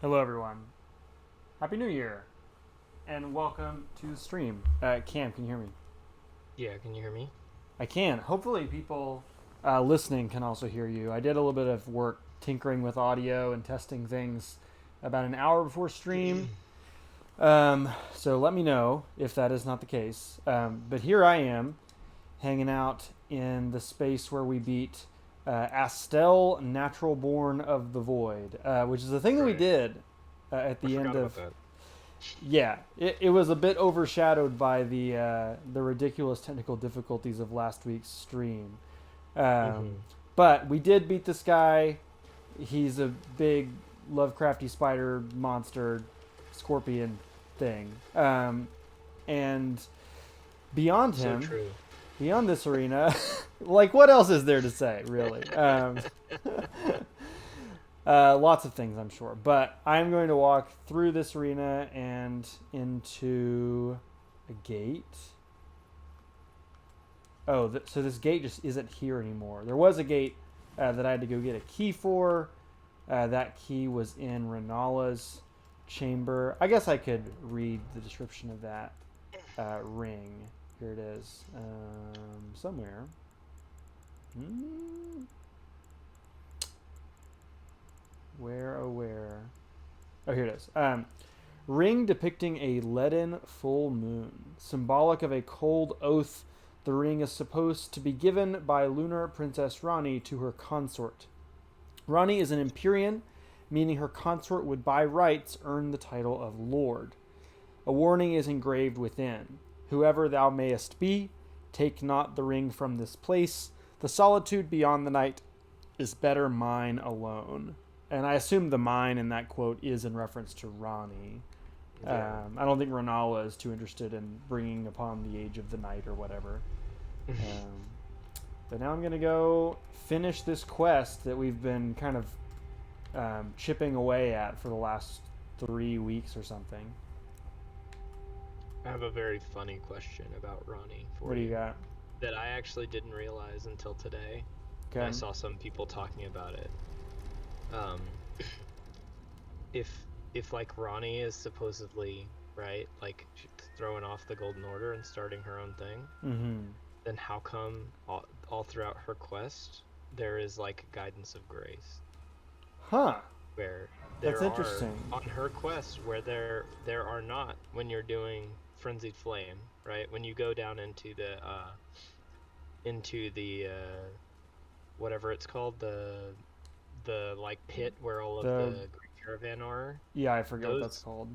Hello, everyone. Happy New Year, and welcome to the stream. Cam, can you hear me? Yeah, can you hear me? I can. Hopefully, people listening can also hear you. I did a little bit of work tinkering with audio and testing things about an hour before stream. So let me know if that is not the case. But here I am, hanging out in the space where we beat Astel, Natural Born of the Void, which is the thing that we Right. did at I the end forgot about of. that. Yeah, it was a bit overshadowed by the ridiculous technical difficulties of last week's stream. Um, Mm-hmm. but we did beat this guy. He's a big Lovecrafty spider monster, scorpion thing. And beyond So him, true. beyond this arena, like what else is there to say, really? Lots of things, I'm sure. But I'm going to walk through this arena and into a gate. Oh, so this gate just isn't here anymore. There was a gate that I had to go get a key for. That key was in Renala's chamber. I guess I could read the description of that ring. Here it is. Somewhere. Hmm? Where, oh, where? Oh, here it is. Ring depicting a leaden full moon, symbolic of a cold oath. The ring is supposed to be given by lunar princess Rani to her consort. Rani is an Empyrean, meaning her consort would by rights earn the title of Lord. A warning is engraved within. Whoever thou mayest be, take not the ring from this place. The solitude beyond the night is better mine alone. And I assume the mine in that quote is in reference to Rani. Yeah. I don't think Renala is too interested in bringing upon the age of the night or whatever. Um, but now I'm going to go finish this quest that we've been kind of chipping away at for the last 3 weeks or something. I have a very funny question about Ronnie What for do you you got? that I actually didn't realize until today, and I Okay. saw some people talking about it. Um, if like Ronnie is supposedly right, like throwing off the Golden Order and starting her own thing, Mm-hmm. then how come all throughout her quest there is like guidance of grace? Huh. Where That's there are interesting. on her quest where there are not when you're doing frenzied flame, right? When you go down into the whatever it's called, the like pit where all of The the Great Caravan are, Yeah, I forget what that's those called.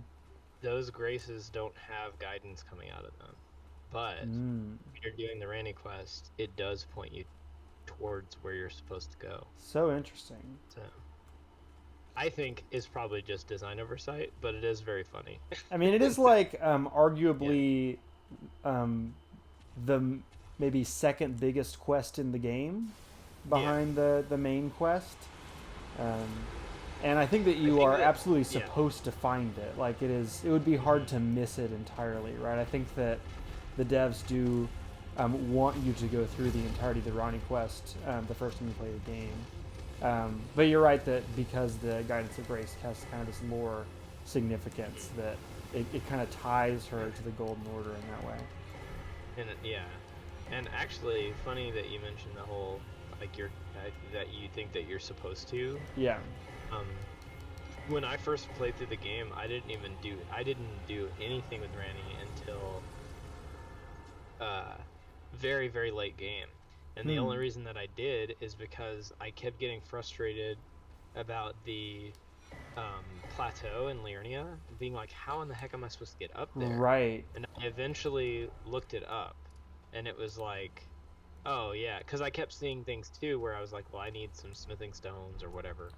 those graces don't have guidance coming out of them. But Mm. when you're doing the Ranny quest, it does point you towards where you're supposed to go. So interesting. So I think is probably just design oversight, but it is very funny. I mean, it is like Yeah. arguably um, the maybe second biggest quest in the game Yeah. behind the main quest. Um, and I think that I you think are that absolutely yeah. supposed to find it. Like it would be hard Hmm. to miss it entirely, right? I think that the devs do want you to go through the entirety of the Ronnie quest the first time you play the game. But you're right that because the Guidance of Grace has kind of this lore significance that it kind of ties her to the Golden Order in that way. Yeah. And actually, funny that you mentioned the whole like that you think that you're supposed to. Yeah. Um, when I first played through the game, I didn't do anything with Ranny until uh very very late game. And the only Hmm. reason that I did is because I kept getting frustrated about the plateau in Liurnia, being like, how in the heck am I supposed to get up there? Right. And I eventually looked it up, and it was like, oh yeah, because I kept seeing things too where I was like, well, I need some smithing stones or whatever,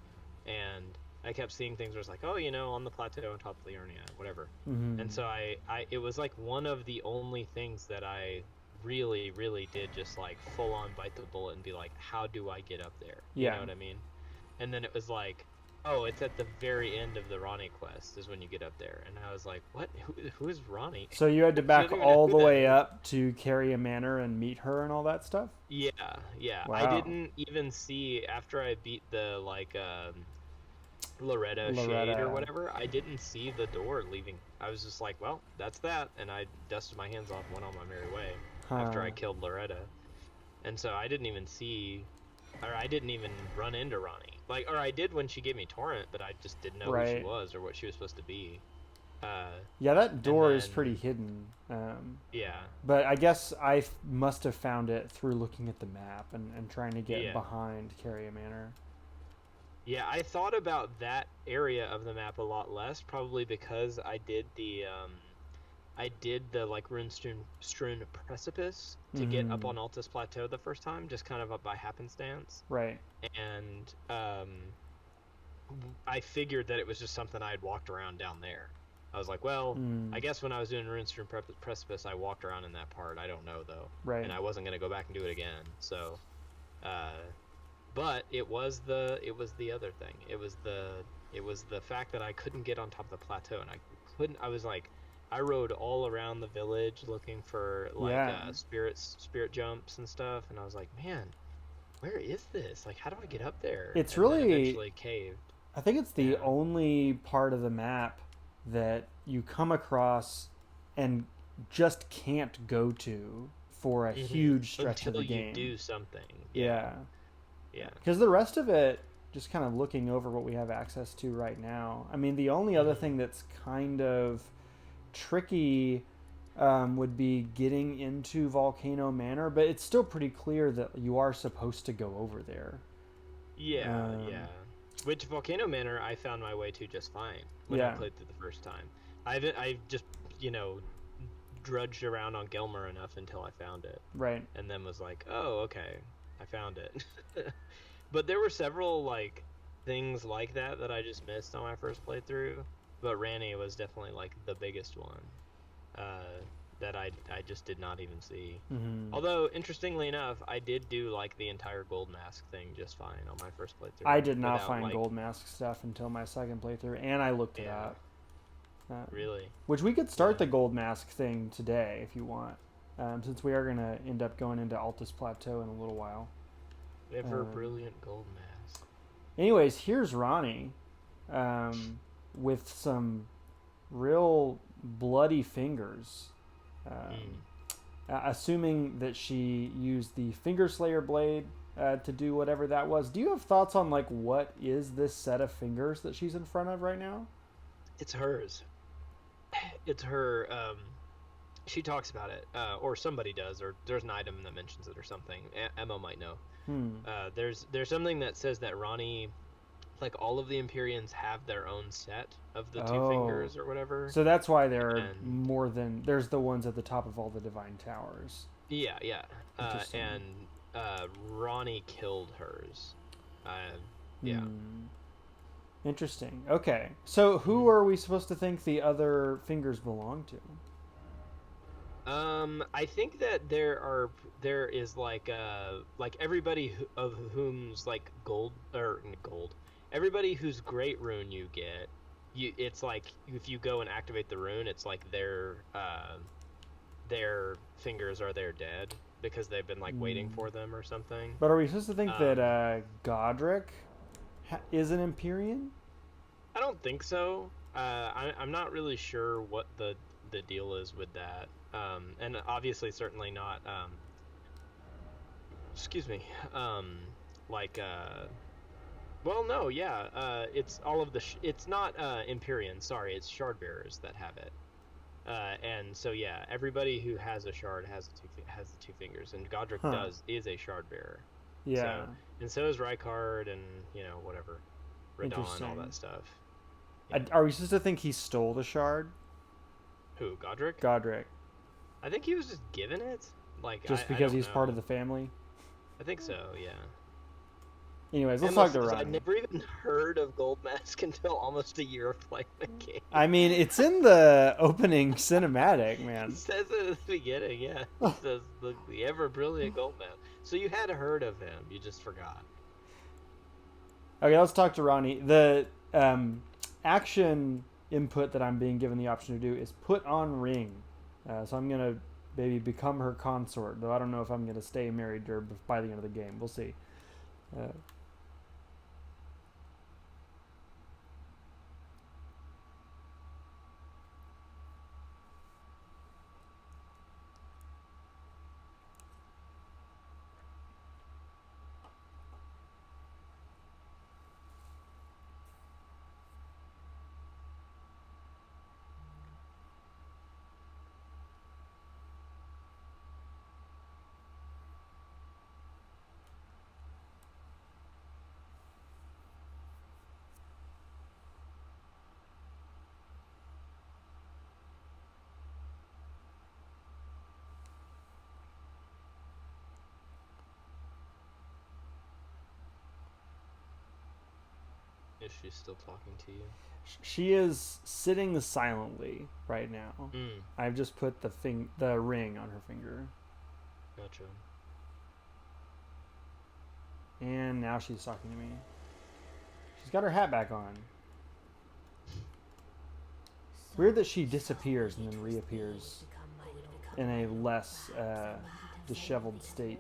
and I kept seeing things where it's like, oh, on the plateau on top of Liurnia, whatever. Hmm. And so it was like one of the only things that I really, really did just like full on bite the bullet and be like, how do I get up there? You Yeah. know what I mean? And then it was like, oh, it's at the very end of the Ronnie quest is when you get up there. And I was like, what? Who is Ronnie? So you had to I back don't even know all who the that way is. up to carry a manor and meet her and all that stuff. Yeah, yeah. I Wow. didn't even see after I beat the like Loretta Shade or Loretta. whatever, I didn't see the door leaving. I was just like, well, that's that, and I dusted my hands off and went on my merry way after Huh. I killed Loretta. And so I didn't even see, or I didn't even run into Ronnie. Like, or I did when she gave me Torrent, but I just didn't know who she Right. was or what she was supposed to be. Yeah, that And door is then, pretty hidden. yeah, But I guess I must have found it through looking at the map and trying to get yeah. behind Carrier Manor. Yeah, I thought about that area of the map a lot less, probably because I did the like strewn precipice to get up Mm-hmm. on Altus Plateau the first time, just kind of up by happenstance. Right. And I figured that it was just something I had walked around down there. I was like, well, Mm. I guess when I was doing runestream precipice, I walked around in that part. I don't know though, Right. and I wasn't gonna go back and do it again. So, uh, but it was the other thing. It was the fact that I couldn't get on top of the plateau, and I couldn't. I was like, I rode all around the village looking for like Yeah. spirit jumps and stuff, and I was like, man, where is this? Like, how do I get up there? It's And then really. eventually caved. I think it's the Yeah. only part of the map that you come across and just can't go to for a huge stretch of the Until you game. do something. Yeah. Yeah. Because the rest of it, just kind of looking over what we have access to right now. I mean, the only other thing that's kind of tricky would be getting into Volcano Manor, but it's still pretty clear that you are supposed to go over there. Yeah, yeah. Which Volcano Manor I found my way to just fine when I played through the first time. I just, drudged around on Gelmer enough until I found it. Right. And then was like, oh, okay, I found it. But there were several, like, things like that I just missed on my first playthrough. But Ranny was definitely, like, the biggest one that I just did not even see. Mm-hmm. Although, interestingly enough, I did do, like, the entire gold mask thing just fine on my first playthrough. I did not without, find like, gold mask stuff until my second playthrough, and I looked it up. Really? Which we could start the gold mask thing today if you want, since we are going to end up going into Altus Plateau in a little while. Ever brilliant gold mask. Anyways, here's Ronnie with some real bloody fingers. Assuming that she used the Finger Slayer blade to do whatever that was. Do you have thoughts on like what is this set of fingers that she's in front of right now? It's hers. It's her. She talks about it, or somebody does, or there's an item that mentions it or something. Emma might know. There's something that says that Ronnie, like all of the Empyreans have their own set of the two fingers or whatever. So that's why there are more than there's the ones at the top of all the divine towers. Yeah, yeah. And Ronnie killed hers. Yeah. Interesting. Okay. So who are we supposed to think the other fingers belong to? I think that there is like everybody of whom's like gold. Everybody whose great rune you get, it's like if you go and activate the rune, it's like their fingers are their dead because they've been like waiting for them or something. But are we supposed to think that Godric is an Empyrean? I don't think so. I'm not really sure what the deal is with that. And obviously certainly not excuse me, well, no, yeah, it's all of the it's not Empyrean, sorry, it's shard bearers that have it. And so yeah, everybody who has a shard has the two fingers, and Godric is a shard bearer. Yeah. And so is Rykard, and whatever, Radon, all that stuff. Yeah. Are we supposed to think he stole the shard? Who, Godric? Godric. I think he was just given it, like just because he's part of the family. I think so, yeah. Anyways, let's talk to Ronnie. I'd never even heard of Gold Mask until almost a year of playing the game. I mean, it's in the opening cinematic, man. It says it at the beginning, yeah. It says the ever brilliant Gold Mask. So you had heard of him, you just forgot. Okay, let's talk to Ronnie. The action input that I'm being given the option to do is put on ring. So I'm going to maybe become her consort, though I don't know if I'm going to stay married to her by the end of the game. We'll see. Is she still talking to you? She is sitting silently right now. Mm, I've just put the ring on her finger, gotcha. and now she's talking to me. She's got her hat back on. Weird that she disappears and then reappears in a less disheveled state.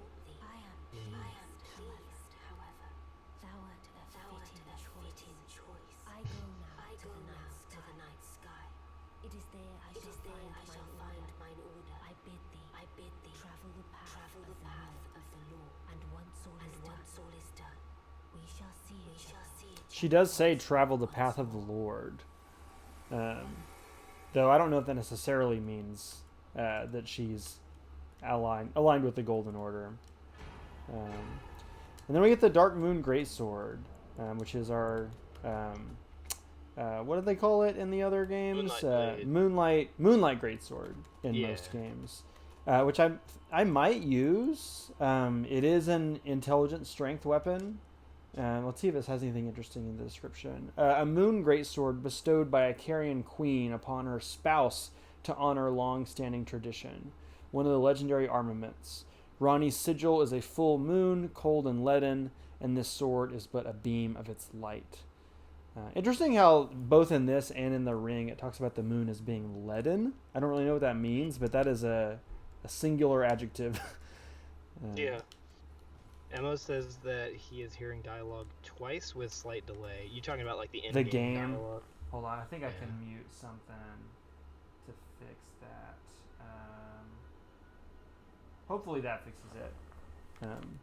She does say travel the path of the Lord. Though I don't know if that necessarily means that she's aligned with the Golden Order. And then we get the Dark Moon Greatsword, which is our what do they call it in the other games? Moonlight Greatsword in most games, which I might use. It is an intelligent strength weapon. Let's see if this has anything interesting in the description. A moon greatsword bestowed by a Carian queen upon her spouse to honor long-standing tradition. One of the legendary armaments. Rani's sigil is a full moon, cold and leaden, and this sword is but a beam of its light. Interesting how both in this and in the ring it talks about the moon as being leaden. I don't really know what that means, but that is a singular adjective. Yeah. Emo says that he is hearing dialogue twice with slight delay. You talking about like the in-game dialogue? Hold on, I think I can mute something to fix that. Hopefully that fixes it.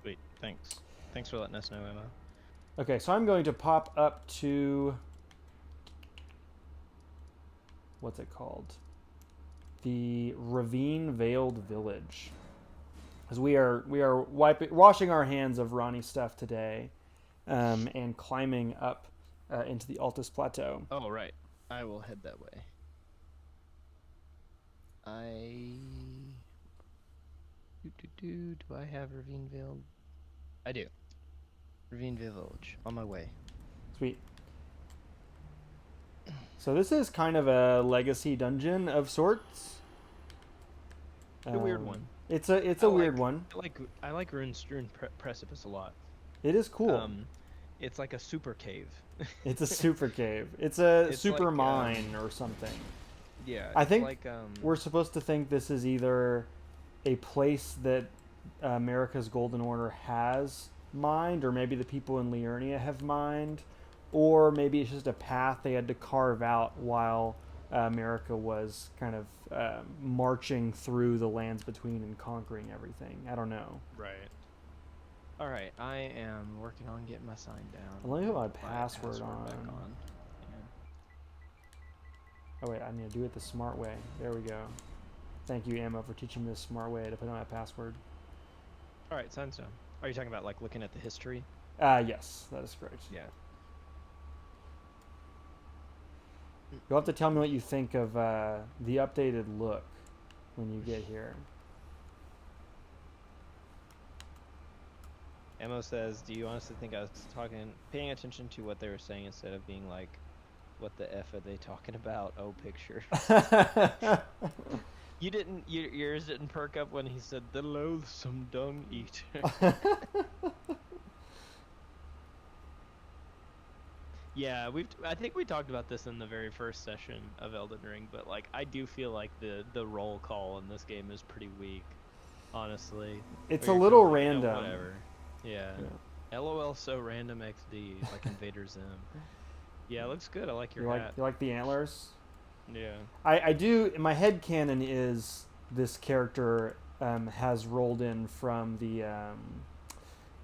Sweet, thanks. Thanks for letting us know, Emma. Okay, so I'm going to pop up to... what's it called? The Ravine Veiled Village. Because we are washing our hands of Ronnie's stuff today, and climbing up into the Altus Plateau. Oh, right. I will head that way. Do I have Ravine Veiled? I do. Ravine Veiled Village. On my way. Sweet. So this is kind of a legacy dungeon of sorts. A weird one. It's a weird one. I like Rune Precipice a lot. It is cool. It's like a super cave. It's a super cave. It's a super like, mine or something. Yeah. I think like, we're supposed to think this is either a place that America's Golden Order has mined, or maybe the people in Liurnia have mined, or maybe it's just a path they had to carve out while America was kind of marching through the lands between and conquering everything. I don't know. Right. All right, I am working on getting my sign down. Let me put my password on. Back on. Oh wait, I need to do it the smart way. There we go. Thank you, Emma, for teaching me the smart way to put in my password. All right, sign's done. Are you talking about like looking at the history? Yes, that is correct. Yeah. You'll have to tell me what you think of the updated look when you get here. Emo says, do you honestly think I was paying attention to what they were saying instead of being like, what the F are they talking about? Oh, picture. Your ears didn't perk up when he said, the loathsome dung eater. Yeah, I think we talked about this in the very first session of Elden Ring, but like I do feel like the roll call in this game is pretty weak, honestly. It's a little random. You know, whatever. Yeah. LOL so random XD, like Invader Zim. Yeah, it looks good. I like your hat. You like the antlers? Yeah. I do. My headcanon is this character has rolled in from the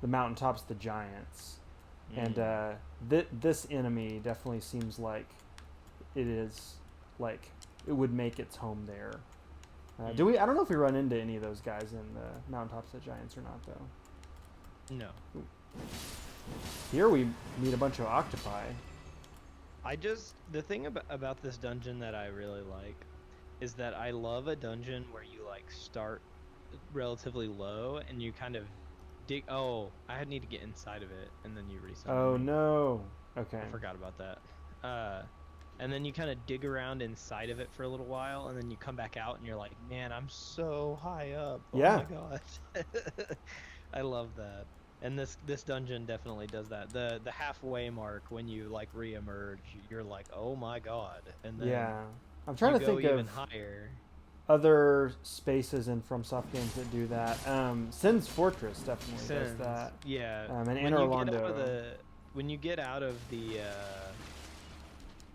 mountaintops of the giants. And this enemy definitely seems like it is like it would make its home there. Do we? I don't know if we run into any of those guys in the mountaintops of the giants or not, though. No. Here we meet a bunch of octopi. The thing about this dungeon that I really like is that I love a dungeon where you like start relatively low and you kind of dig. Oh, I need to get inside of it, and then you reset. Oh no! Okay. I forgot about that. And then you kind of dig around inside of it for a little while, and then you come back out, and you're like, man, I'm so high up. Oh Yeah. my god. I love that. And this dungeon definitely does that. The halfway mark when you like reemerge, you're like, oh my god. And then Yeah. I'm trying you to go think even of higher. other spaces in FromSoft games that do that. Sin's Fortress definitely does Sins. that. Yeah. And when Inner you get out Londo. of the when you get out of the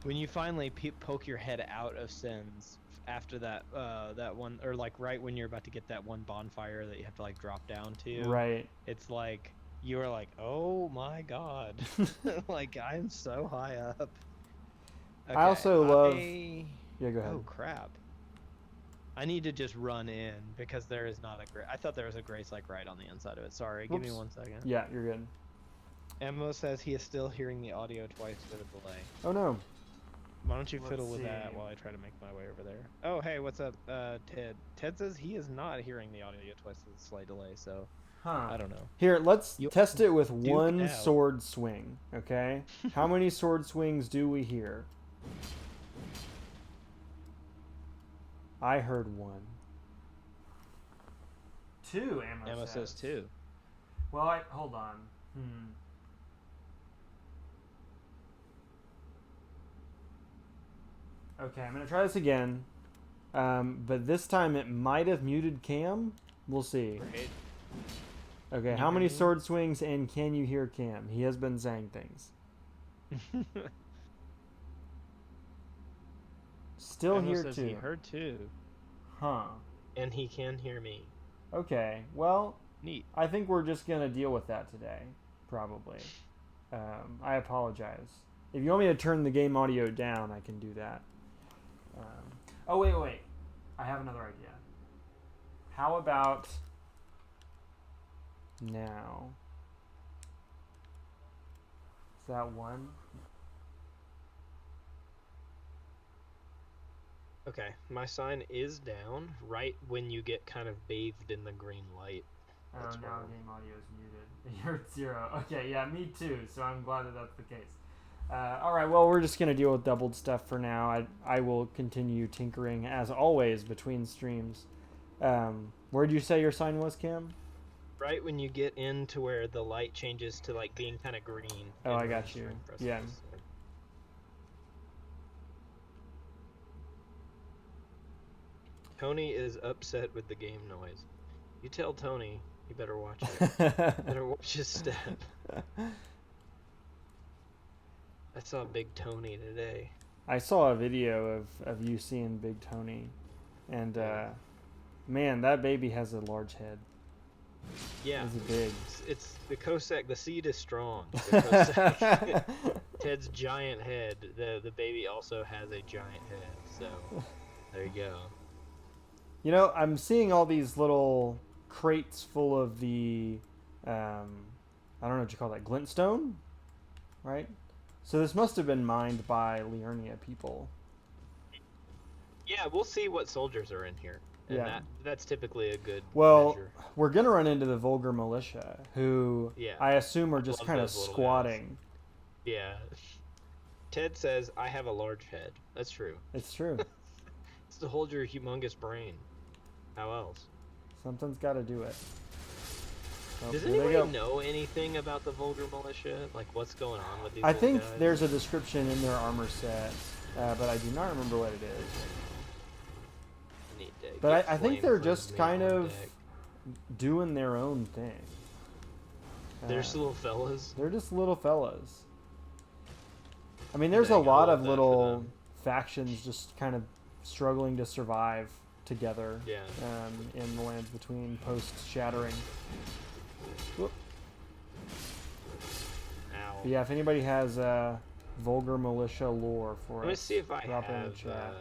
when you finally poke your head out of Sins after that that one, or like right when you're about to get that one bonfire that you have to like drop down to, Right. it's like you are like, oh my god. Like I'm so high up. Okay, I also love. Yeah, go ahead. Oh crap. I need to just run in because there is not a I thought there was a grace like right on the inside of it. Sorry, give me Whoops. 1 second. Yeah, you're good. Emmo says he is still hearing the audio twice with a delay. Oh no. Why don't you Let's fiddle with see. that while I try to make my way over there? Oh, hey, what's up, Ted? Ted says he is not hearing the audio twice with a slight delay, so Huh. I don't know. Here, let's You- test it with Duke one out. sword swing, okay? How many sword swings do we hear? I heard 1. 2, Emma says 2. Well, hold on. Okay, I'm going to try this again. But this time it might have muted Cam. We'll see. Great. Okay, you how hear many me? sword swings and can you hear Cam? He has been saying things. Still Emma here says too. he heard 2. Huh. And he can hear me. Okay. Well, Neat. I think we're just gonna deal with that today. Probably. I apologize. If you want me to turn the game audio down, I can do that. Oh wait. I have another idea. How about now? Is that 1? Okay, my sign is down right when you get kind of bathed in the green light. Oh, That's now wrong. game audio is muted. You're at 0. Okay, yeah, me too. So I'm glad that that's the case. All right, well, we're just gonna deal with doubled stuff for now. I will continue tinkering as always between streams. Where'd you say your sign was, Cam? Right when you get into where the light changes to like being kind of green. Oh, and I got runs you. through the Yeah. precipice. Tony is upset with the game noise. You tell Tony you better watch it. Better watch his step. I saw Big Tony today. I saw a video of you seeing Big Tony, and man, that baby has a large head. Yeah, It's big. it's the Cossack. The seed is strong. The Cossack. Ted's giant head. The baby also has a giant head. So there you go. You know, I'm seeing all these little crates full of the, I don't know what you call that, glintstone, right? So this must have been mined by Liurnia people. Yeah, we'll see what soldiers are in here. And Yeah. that's typically a good Well, measure. we're gonna run into the vulgar militia, who Yeah. I assume are just Love kind of those little squatting. Yeah. Ted says, I have a large head. That's true. It's true. It's to hold your humongous brain. How else? Something's got to do it. Oh, Does here they anybody go. know anything about the vulgar militia? Like, what's going on with these I little think guys? there's a description in their armor set, but I do not remember what it is. Need to But get I think Flame they're Flame just made kind on of deck. doing their own thing. They're just little fellas. They're just little fellas. I mean, there's a Dang, I lot love of that for little them. factions just kind of struggling to survive together Yeah. in the lands between post-shattering. Whoop. Ow. But yeah, if anybody has vulgar militia lore for Let me us, see if I drop it in the have chat.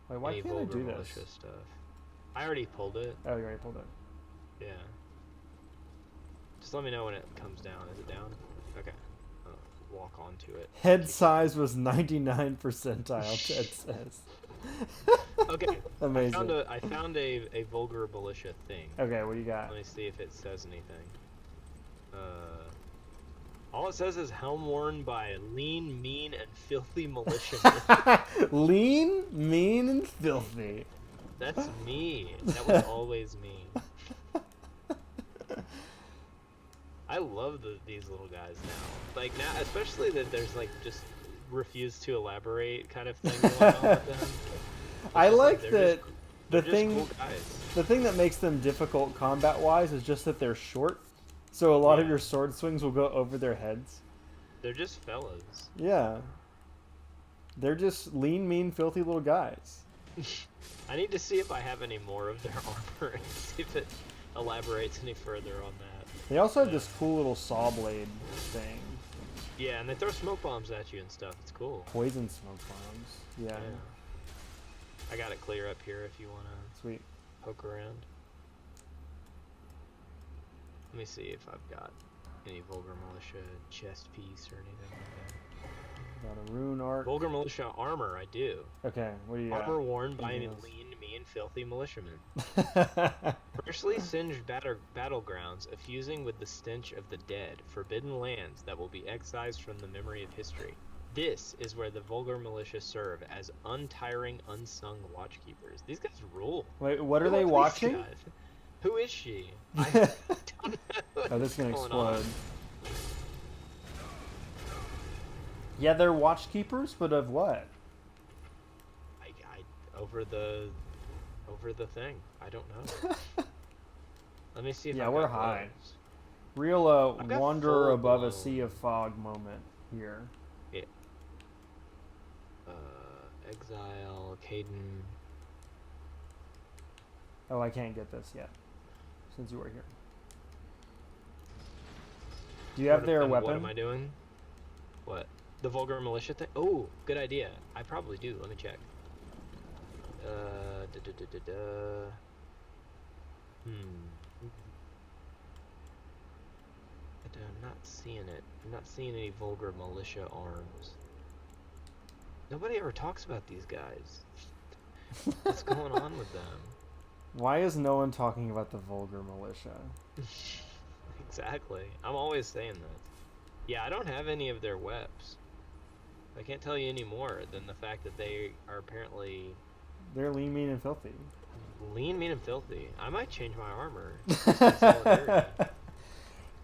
Wait, why any can't I vulgar do this? militia stuff. I already pulled it. Oh, you already pulled it. Yeah. Just let me know when it comes down. Is it down? Okay. I'll walk onto it. Head size was 99 percentile, Ted says. Okay. Amazing. I found a vulgar militia thing. Okay, what do you got? Let me see if it says anything. All it says is helm worn by lean, mean, and filthy militiamen. Lean, mean, and filthy. That's me. That was always me. I love these little guys now. Like now, especially that there's like just refuse to elaborate kind of thing going on with them. It's I just like they're that they're the just thing cool guys. the thing that makes them difficult combat wise is just that they're short. So a lot of Yeah. your sword swings will go over their heads. They're just fellas. Yeah. They're just lean, mean, filthy little guys. I need to see if I have any more of their armor and see if it elaborates any further on that. They also have this cool little saw blade thing. Yeah, and they throw smoke bombs at you and stuff. It's cool. Poison smoke bombs. Yeah. I got it clear up here if you want to Sweet. poke around. Let me see if I've got any Vulgar Militia chest piece or anything like that. Got a rune arc. Vulgar Militia armor, I do. Okay, what do you got? Armor worn by an Anything else? lean, mean, filthy militiaman. Freshly singed battlegrounds, effusing with the stench of the dead, forbidden lands that will be excised from the memory of history. This is where the Vulgar Militia serve as untiring, unsung watchkeepers. These guys rule. Wait, what are Who they these watching? guys? Who is she? I don't know. Oh, this is gonna what's explode. going on. Yeah, they're watchkeepers, but of what? Over the thing. I don't know. Let me see if Yeah, I've we're got high. gloves. Real I've got wanderer full above a blown. sea of fog moment here. Yeah. Exile, Caden. Oh, I can't get this yet, since you were here. Do you have their weapon? What am I doing? What? The Vulgar Militia thing? Oh, good idea. I probably do. Let me check. I'm not seeing it. I'm not seeing any Vulgar Militia arms. Nobody ever talks about these guys. What's going on with them? Why is no one talking about the Vulgar Militia? Exactly. I'm always saying that. Yeah, I don't have any of their weps. I can't tell you any more than the fact that they are apparently They're lean, mean, and filthy. lean, mean, and filthy. I might change my armor. in solidarity.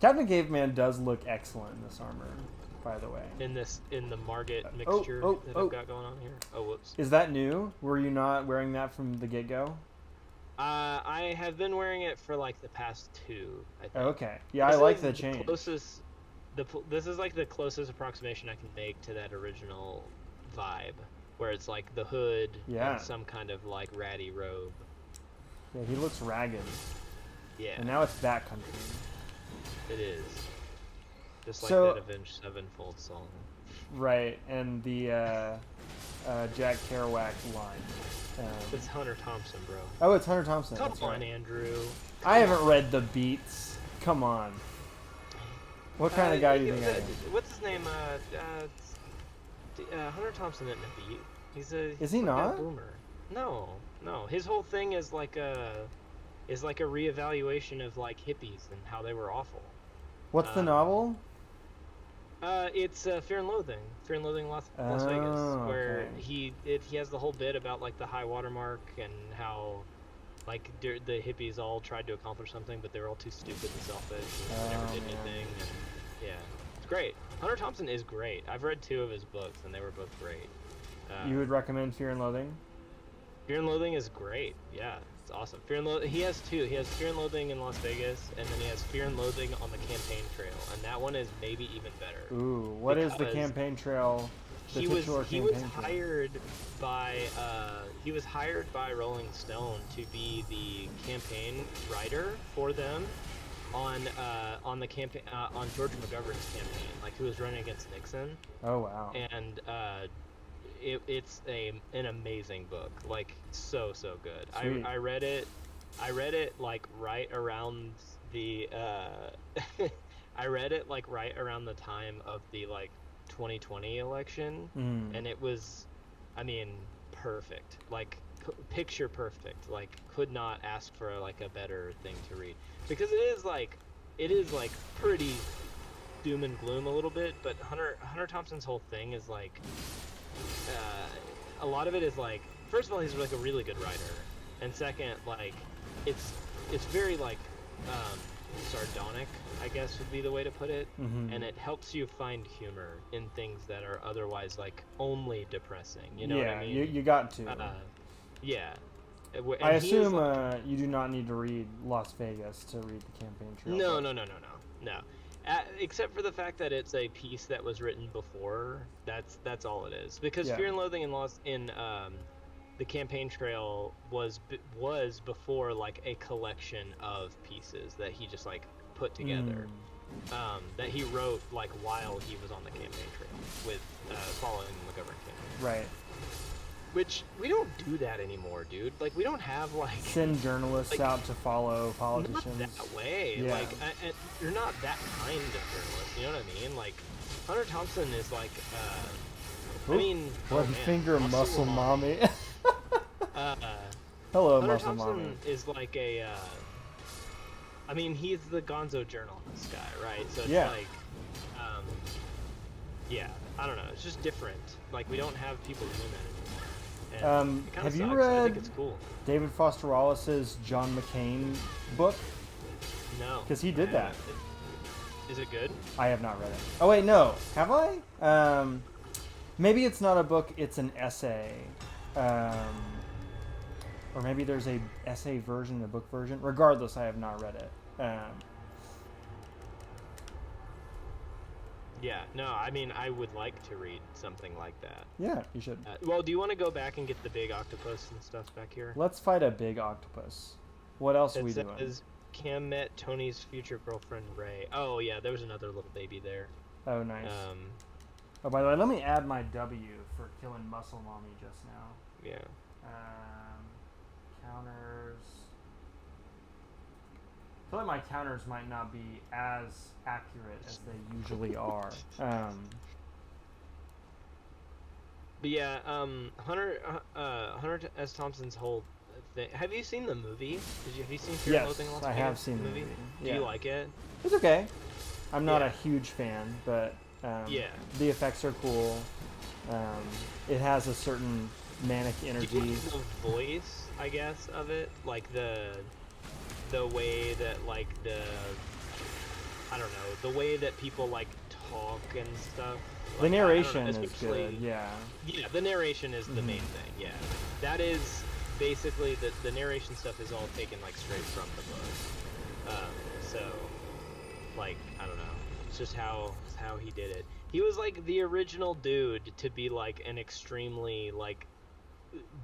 Captain Caveman does look excellent in this armor, by the way. In the Margit mixture that I've got going on here. Oh, whoops. Is that new? Were you not wearing that from the get-go? I have been wearing it for like the past 2, I think. Okay. Yeah, This I like is the change. This is like the closest approximation I can make to that original vibe, where it's like the hood Yeah. and some kind of like ratty robe. Yeah, he looks ragged. Yeah, And now it's backcountry. it is. Just like So- that Avenged Sevenfold song. Right, and the Jack Kerouac line. It's Hunter Thompson, bro. Oh, it's Hunter Thompson. Come That's on, right. Andrew. I haven't read the beats. Come on. What kind of guy do you think I am? What's his name? Hunter Thompson isn't a beat. He's a. Is he like a not? boomer. No. His whole thing is like a reevaluation of like hippies and how they were awful. What's the novel? It's Fear and Loathing. Fear and Loathing Las Vegas, Oh, where okay. he has the whole bit about like the high watermark and how like the hippies all tried to accomplish something, but they were all too stupid and selfish and never did man. anything. And yeah, it's great. Hunter Thompson is great. I've read 2 of his books, and they were both great. You would recommend Fear and Loathing? Fear and Loathing is great. Yeah, it's awesome. Fear and Loathing. He has 2. He has Fear and Loathing in Las Vegas, and then he has Fear and Loathing on the Campaign Trail, and that one is maybe even better. Ooh, what is the Because campaign trail? The He was titular campaign trail? hired by Rolling Stone to be the campaign writer for them on the campaign on George McGovern's campaign, like who was running against Nixon. Oh wow. And it's an amazing book, like so good. Sweet. I read it like right around the I read it like right around the time of the like 2020 election, and it was, I mean, perfect, like picture perfect, like could not ask for like a better thing to read, because it is like pretty doom and gloom a little bit, but Hunter Thompson's whole thing is like, a lot of it is like, first of all, he's like a really good writer, and second, like, it's very like sardonic, I guess would be the way to put it, and it helps you find humor in things that are otherwise like only depressing. You know what I mean? you got to. Yeah. And I he is, assume like, you do not need to read Las Vegas to read the campaign trail. No. Except for the fact that it's a piece that was written before. That's all it is. Because Fear and Loathing in the campaign trail was before like a collection of pieces that he just like put together. That he wrote like while he was on the campaign trail with following the McGovern campaign. Right. Which we don't do that anymore, dude. Like we don't have like send journalists like, out to follow politicians. Not that way. Yeah. Like you're not that kind of journalist. You know what I mean? Like Hunter Thompson is like. I mean, bloody finger, muscle mommy. Hunter Hello, muscle Thompson mommy. is like a. I mean, he's the Gonzo journalist guy, right? So it's Yeah. like, yeah. I don't know. It's just different. Like we don't have people doing that anymore. And it kinda have you sucks. I read think it's cool. David Foster Wallace's John McCain book? No. Because he did that. Is it good? I have not read it. Oh wait, no. Have I? Maybe it's not a book, it's an essay. Or maybe there's a essay version, a book version. Regardless, I have not read it. Yeah, no, I mean, I would like to read something like that. Yeah, you should. Well, do you want to go back and get the big octopus and stuff back here? Let's fight a big octopus. What else are we doing? It says Cam met Tony's future girlfriend, Ray. Oh, yeah, there was another little baby there. Oh, nice. Oh, by the way, let me add my W for killing Muscle Mommy just now. Yeah. Counters. I feel like my counters might not be as accurate as they usually are. But yeah, Hunter S. Thompson's whole thing. Have you seen the movie? Have you seen Fear and Loathing in Las I Vegas? have seen the movie. Do you like it? It's okay. I'm not a huge fan, but the effects are cool. It has a certain manic energy. Do you like the voice, I guess, of it? Like the way that like I don't know, the way that people like talk and stuff. Like, the narration know, is good, yeah. Yeah, the narration is the main thing, yeah. That is basically, the narration stuff is all taken like straight from the book. So, like, I don't know, it's just how he did it. He was like the original dude to be like an extremely like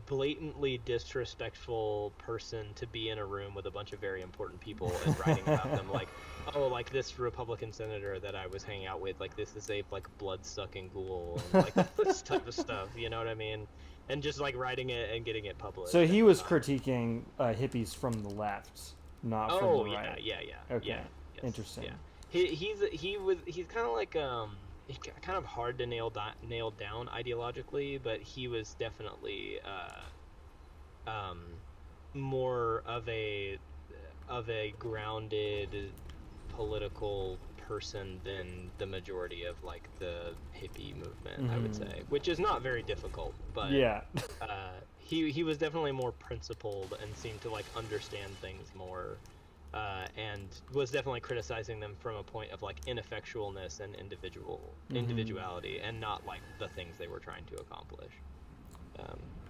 blatantly disrespectful person to be in a room with a bunch of very important people and writing about them like, oh, like this Republican senator that I was hanging out with, like this is a like blood-sucking ghoul and like this type of stuff, you know what I mean? And just like writing it and getting it published. So he was critiquing hippies from the left, not from the right. Yeah. Okay. Yes, Interesting. Yeah. He's kind of like kind of hard to nail down ideologically, but he was definitely more of a grounded political person than the majority of like the hippie movement, I would say, which is not very difficult, but yeah. he was definitely more principled and seemed to like understand things more. And was definitely criticizing them from a point of like ineffectualness and individuality, and not like the things they were trying to accomplish.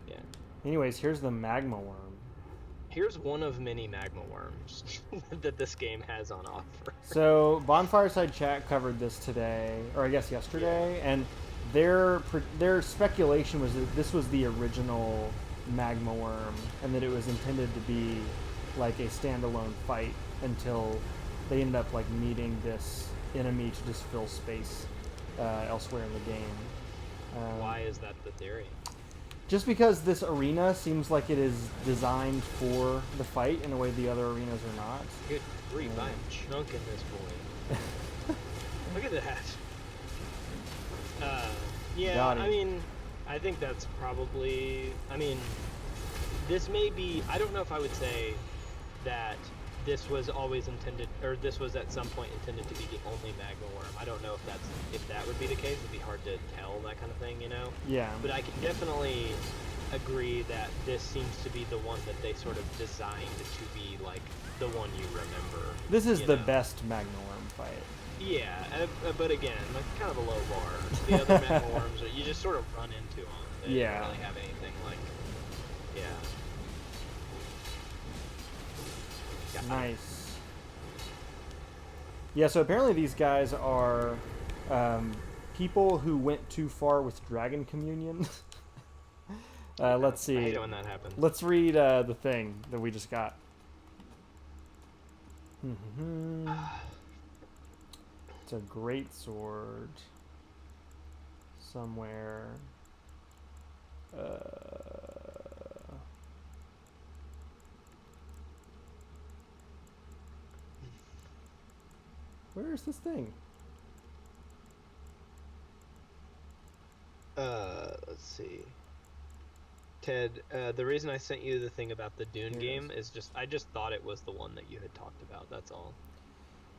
Yeah. Anyways, here's the magma worm. Here's one of many magma worms that this game has on offer. So Bonfireside Chat covered this today, or I guess yesterday, and their speculation was that this was the original magma worm, and that it was intended to be like a standalone fight until they end up like meeting this enemy to just fill space elsewhere in the game. Why is that the theory? Just because this arena seems like it is designed for the fight in a way the other arenas are not. Good grief, I'm chunking this boy. Look at that. Yeah, I mean, I think that's probably, I mean, this may be, I don't know if I would say that this was always intended, or this was at some point intended to be the only magma worm. I don't know if that would be the case. It'd be hard to tell, that kind of thing, you know. Yeah. But I can definitely agree that this seems to be the one that they sort of designed to be like the one you remember. This is the know? best magma worm fight. Yeah, but again, like kind of a low bar. The other magma worms, you just sort of run into them. They Yeah. don't really have anything like, yeah. Nice. Yeah, so apparently these guys are people who went too far with Dragon Communion. Let's see. I hate it when that happens. Let's read the thing that we just got. It's a great sword. Somewhere. Where is this thing? Let's see. Ted, the reason I sent you the thing about the Dune game is I just thought it was the one that you had talked about, that's all.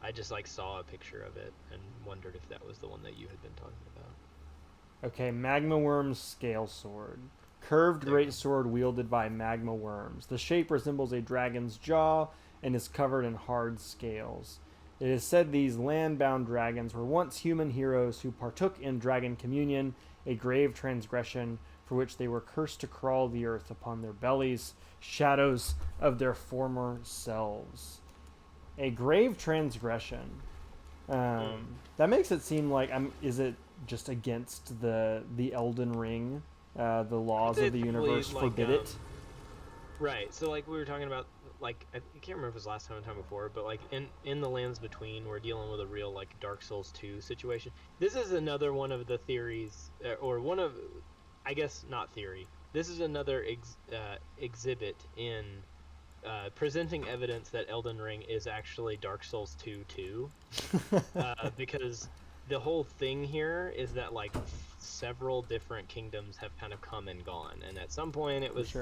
I just like saw a picture of it and wondered if that was the one that you had been talking about. Okay, Magma Worm's Scale Sword. Curved great sword wielded by magma worms. The shape resembles a dragon's jaw and is covered in hard scales. It is said these land-bound dragons were once human heroes who partook in Dragon Communion, a grave transgression for which they were cursed to crawl the earth upon their bellies, shadows of their former selves. A grave transgression. That makes it seem like is it just against the Elden Ring? The laws of the universe forbid it. Right. So like we were talking about, like I can't remember if it was last time or the time before, but like in the lands between, we're dealing with a real like Dark Souls 2 situation. This is another one of the theories, or one of, I guess not theory. This is another exhibit in presenting evidence that Elden Ring is actually Dark Souls 2 too, because the whole thing here is that like several different kingdoms have kind of come and gone, and at some point it was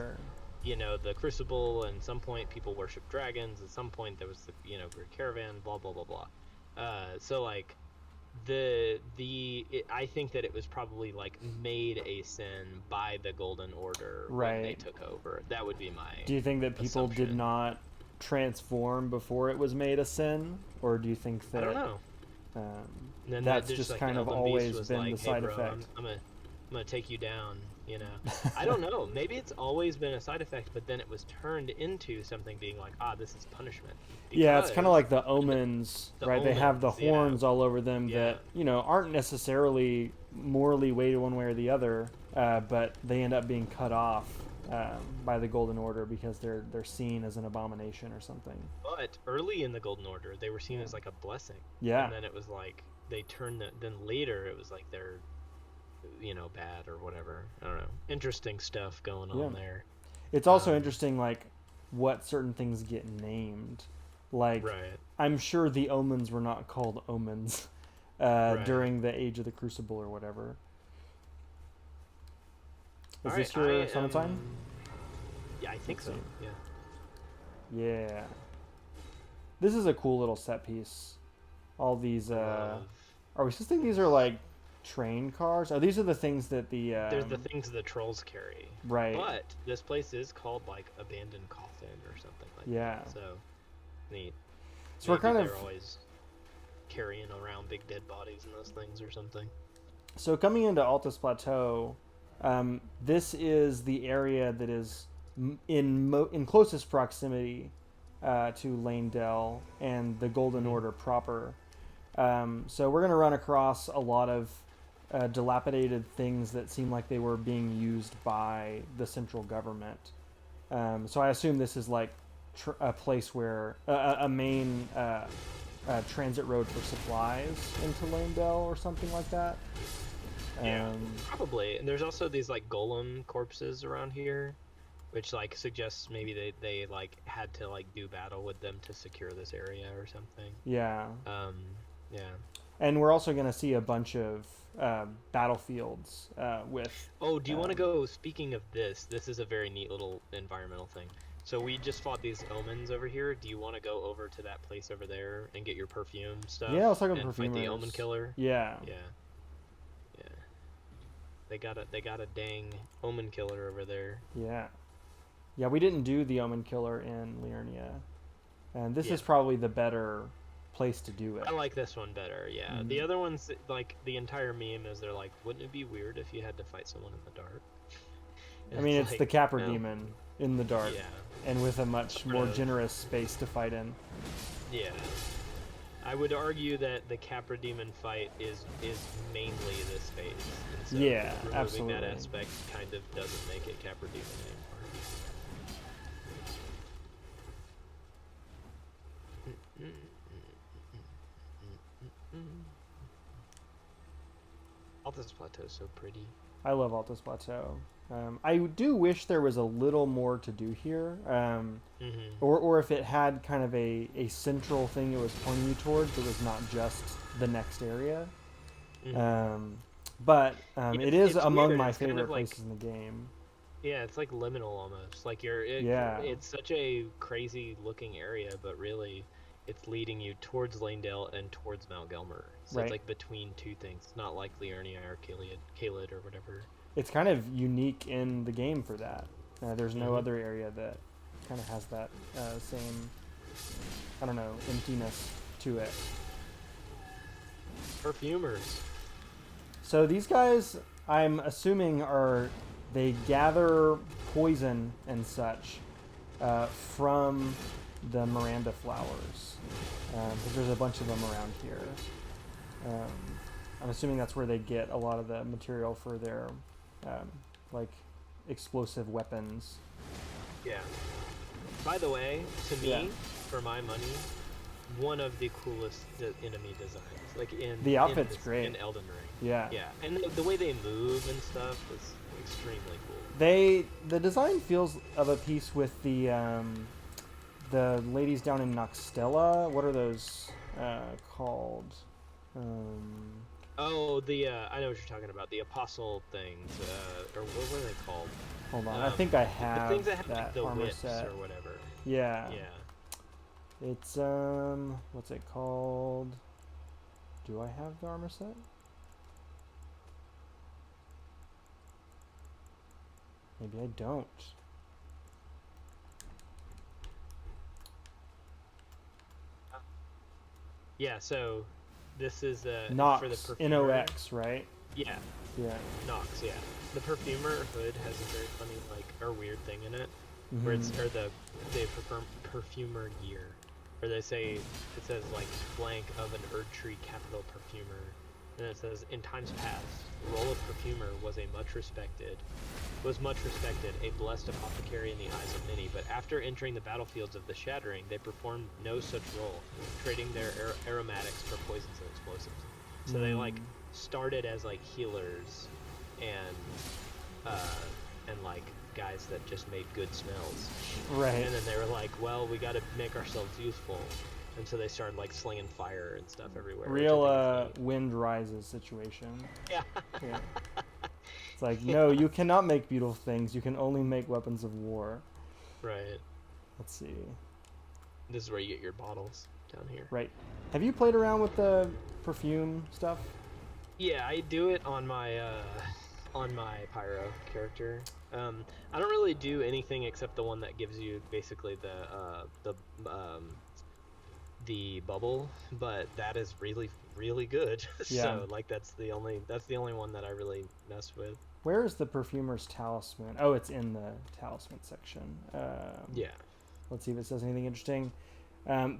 you know, the Crucible, and at some point people worship dragons, at some point there was the, you know, Great Caravan, blah blah blah blah. So like I think that it was probably like made a sin by the Golden Order when they took over. That would be my Do you think that people assumption. did not transform before it was made a sin, or do you think that I don't know. That's just like, kind of Elden always Beast was been like, the side hey, bro, effect? I'm gonna take you down, you know. I don't know. Maybe it's always been a side effect, but then it was turned into something being like, this is punishment. Yeah, it's kind of like the omens, right? They have the omens, horns all over them Yeah. that, you know, aren't necessarily morally weighted one way or the other, but they end up being cut off by the Golden Order because they're seen as an abomination or something. But early in the Golden Order, they were seen as like a blessing. Yeah. And then it was like they turned then later it was like they're, you know, bad or whatever. I don't know. Interesting stuff going on there. It's also interesting, like, what certain things get named. Like, I'm sure the omens were not called omens during the Age of the Crucible or whatever. Is this your summon sign? Yeah, I think so. Yeah. Yeah. This is a cool little set piece. All these, are we supposed to think these are like train cars? Oh, these are the things that they're the things the trolls carry. Right. But this place is called like Abandoned Coffin or something like that. So neat. So maybe we're they're always carrying around big dead bodies in those things or something. So coming into Altus Plateau, this is the area that is in closest proximity to Lanedell and the Golden Order proper. So we're going to run across a lot of dilapidated things that seem like they were being used by the central government. So I assume this is like a place where a main transit road for supplies into Lanedell or something like that. Yeah, probably. And there's also these like golem corpses around here, which like suggests maybe they like had to like do battle with them to secure this area or something. Yeah. Yeah. And we're also going to see a bunch of battlefields with... Oh, do you want to go... Speaking of this is a very neat little environmental thing. So we just fought these omens over here. Do you want to go over to that place over there and get your perfume stuff? Yeah, let's talk about and fight the perfumers. omen killer. Yeah. Yeah. Yeah. They got a dang omen killer over there. Yeah. Yeah, we didn't do the Omen Killer in Liurnia. And this Yeah. is probably the better place to do it. I like this one better, yeah. Mhm. The other ones, like, the entire meme is they're like, wouldn't it be weird if you had to fight someone in the dark? I mean, it's the Capra no. Demon in the dark. Yeah. And with a much more Right. generous space to fight in. Yeah. I would argue that the Capra Demon fight is mainly this phase. And so Yeah, removing absolutely. that aspect kind of doesn't make it Capra Demon anymore. Altus Plateau is so pretty. I love Altus Plateau. I do wish there was a little more to do here. Or if it had kind of a central thing it was pointing you towards that was not just the next area. But it is it's among weird. my It's kind favorite of like- places in the game. Yeah, it's like liminal almost. Like Yeah. it's such a crazy looking area, but really it's leading you towards Lanedale and towards Mount Gelmer. So Right. it's like between two things. It's not like Liurnia or Caelid or whatever. It's kind of unique in the game for that. There's no Mhm. other area that kind of has that same, I don't know, emptiness to it. Perfumers. So these guys, I'm assuming, they gather poison and such from the Miranda flowers. Because there's a bunch of them around here. I'm assuming that's where they get a lot of the material for their like explosive weapons. Yeah. By the way, to me, Yeah. for my money, one of the coolest enemy designs. Like The outfit's great. in Elden Ring. Yeah. Yeah, and the way they move and stuff is extremely cool. The design feels of a piece with the ladies down in Noxtella. What are those called? Oh, I know what you're talking about. The apostle things, or what were they called? Hold on, I think I The have things that have like that the armor whips set. or whatever. Yeah. Yeah. It's what's it called? Do I have the armor set? Maybe I don't. Yeah. So, this is Nox, for the perfumer. Nox, right? Yeah. Yeah. Nox. Yeah. The perfumer hood has a very funny or weird thing in it, where it's or the perfumer gear, where it says like blank of an Erd Tree capital perfumer, and it says in times past, the role of perfumer was much respected, a blessed apothecary in the eyes of many. But after entering the battlefields of the Shattering, they performed no such role, trading their aromatics for poisons and explosives. So they like started as like healers, and like guys that just made good smells. Right. And then they were like, well, we got to make ourselves useful, and so they started like slinging fire and stuff everywhere. which I Real think is Wind Rises situation. neat. Yeah. It's like, no, you cannot make beautiful things. You can only make weapons of war. Right. Let's see. This is where you get your bottles down here. Right. Have you played around with the perfume stuff? Yeah, I do it on my pyro character. I don't really do anything except the one that gives you basically the bubble, but that is really really good. Yeah. So like that's the only one that I really mess with. Where is the perfumer's talisman? Oh, it's in the talisman section. Yeah. Let's see if it says anything interesting.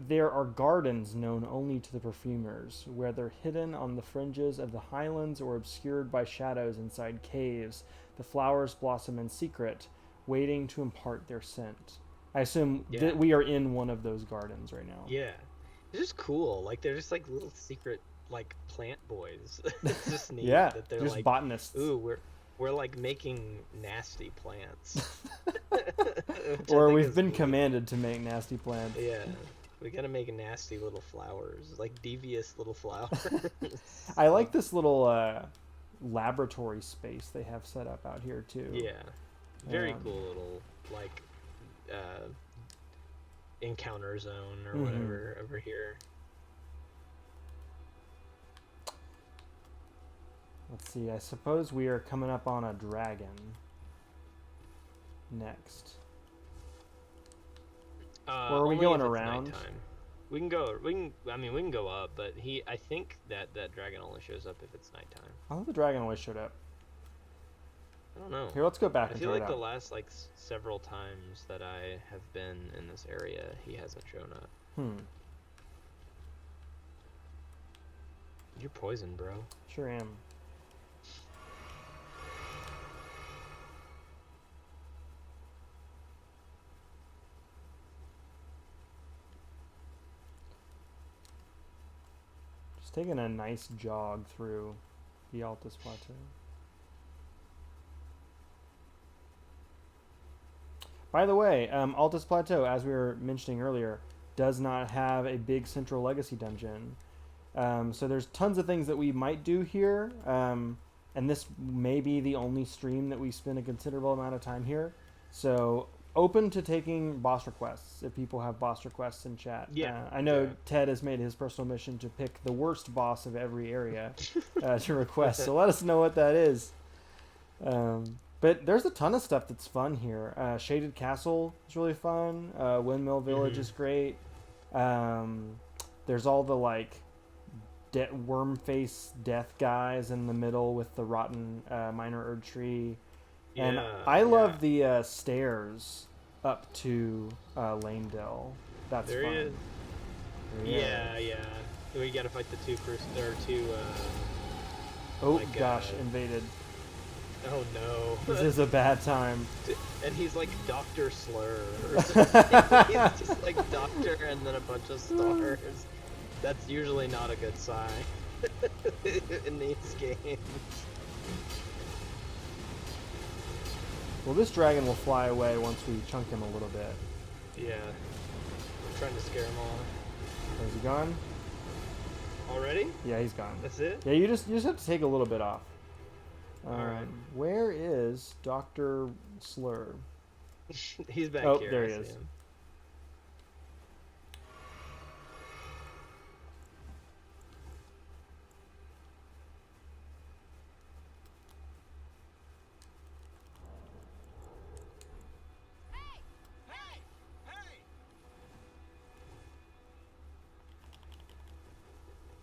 There are gardens known only to the perfumers, whether hidden on the fringes of the highlands or obscured by shadows inside caves. The flowers blossom in secret, waiting to impart their scent. I assume that we are in one of those gardens right now. Yeah. It's just cool. Like they're just like little secret like plant boys. It's just neat Yeah, that they're just like botanists. ooh, we're like making nasty plants. Or we've been commanded to make nasty plants. Yeah. We gotta make nasty little flowers, like devious little flowers. I like this little laboratory space they have set up out here too. Yeah. Very cool little like encounter zone or Mhm. whatever over here. Let's see. I suppose we are coming up on a dragon next. Or are we Only going if it's around? nighttime. We can go. I mean, we can go up, but I think that dragon only shows up if it's nighttime. I thought the dragon always showed up. I don't know. Here, let's go back I and feel check like it the out. last several times that I have been in this area, he hasn't shown up. You're poisoned, bro. Sure am. Just taking a nice jog through the Altus Plateau. By the way, Altus Plateau, as we were mentioning earlier, does not have a big central legacy dungeon. So there's tons of things that we might do here, and this may be the only stream that we spend a considerable amount of time here. So open to taking boss requests if people have boss requests in chat. Yeah, I know yeah. Ted has made his personal mission to pick the worst boss of every area to request. So let us know what that is. But there's a ton of stuff that's fun here. Shaded Castle is really fun. Windmill Village is great. There's all the like worm face death guys in the middle with the rotten minor Erd tree. And I love the stairs up to Lanedale. That's There fun. he is. There he is. Yeah. We gotta fight the two. Oh like, gosh, invaded. Oh no. This is a bad time. And he's like Dr. Slur. Or something. He's just like Doctor and then a bunch of stars. That's usually not a good sign in these games. Well, this dragon will fly away once we chunk him a little bit. Yeah. I'm trying to scare him off. Is he gone? Already? Yeah, he's gone. That's it? Yeah, you just have to take a little bit off. Alright. Where is Dr. Slur? He's back Oh, here. there I he see is. him.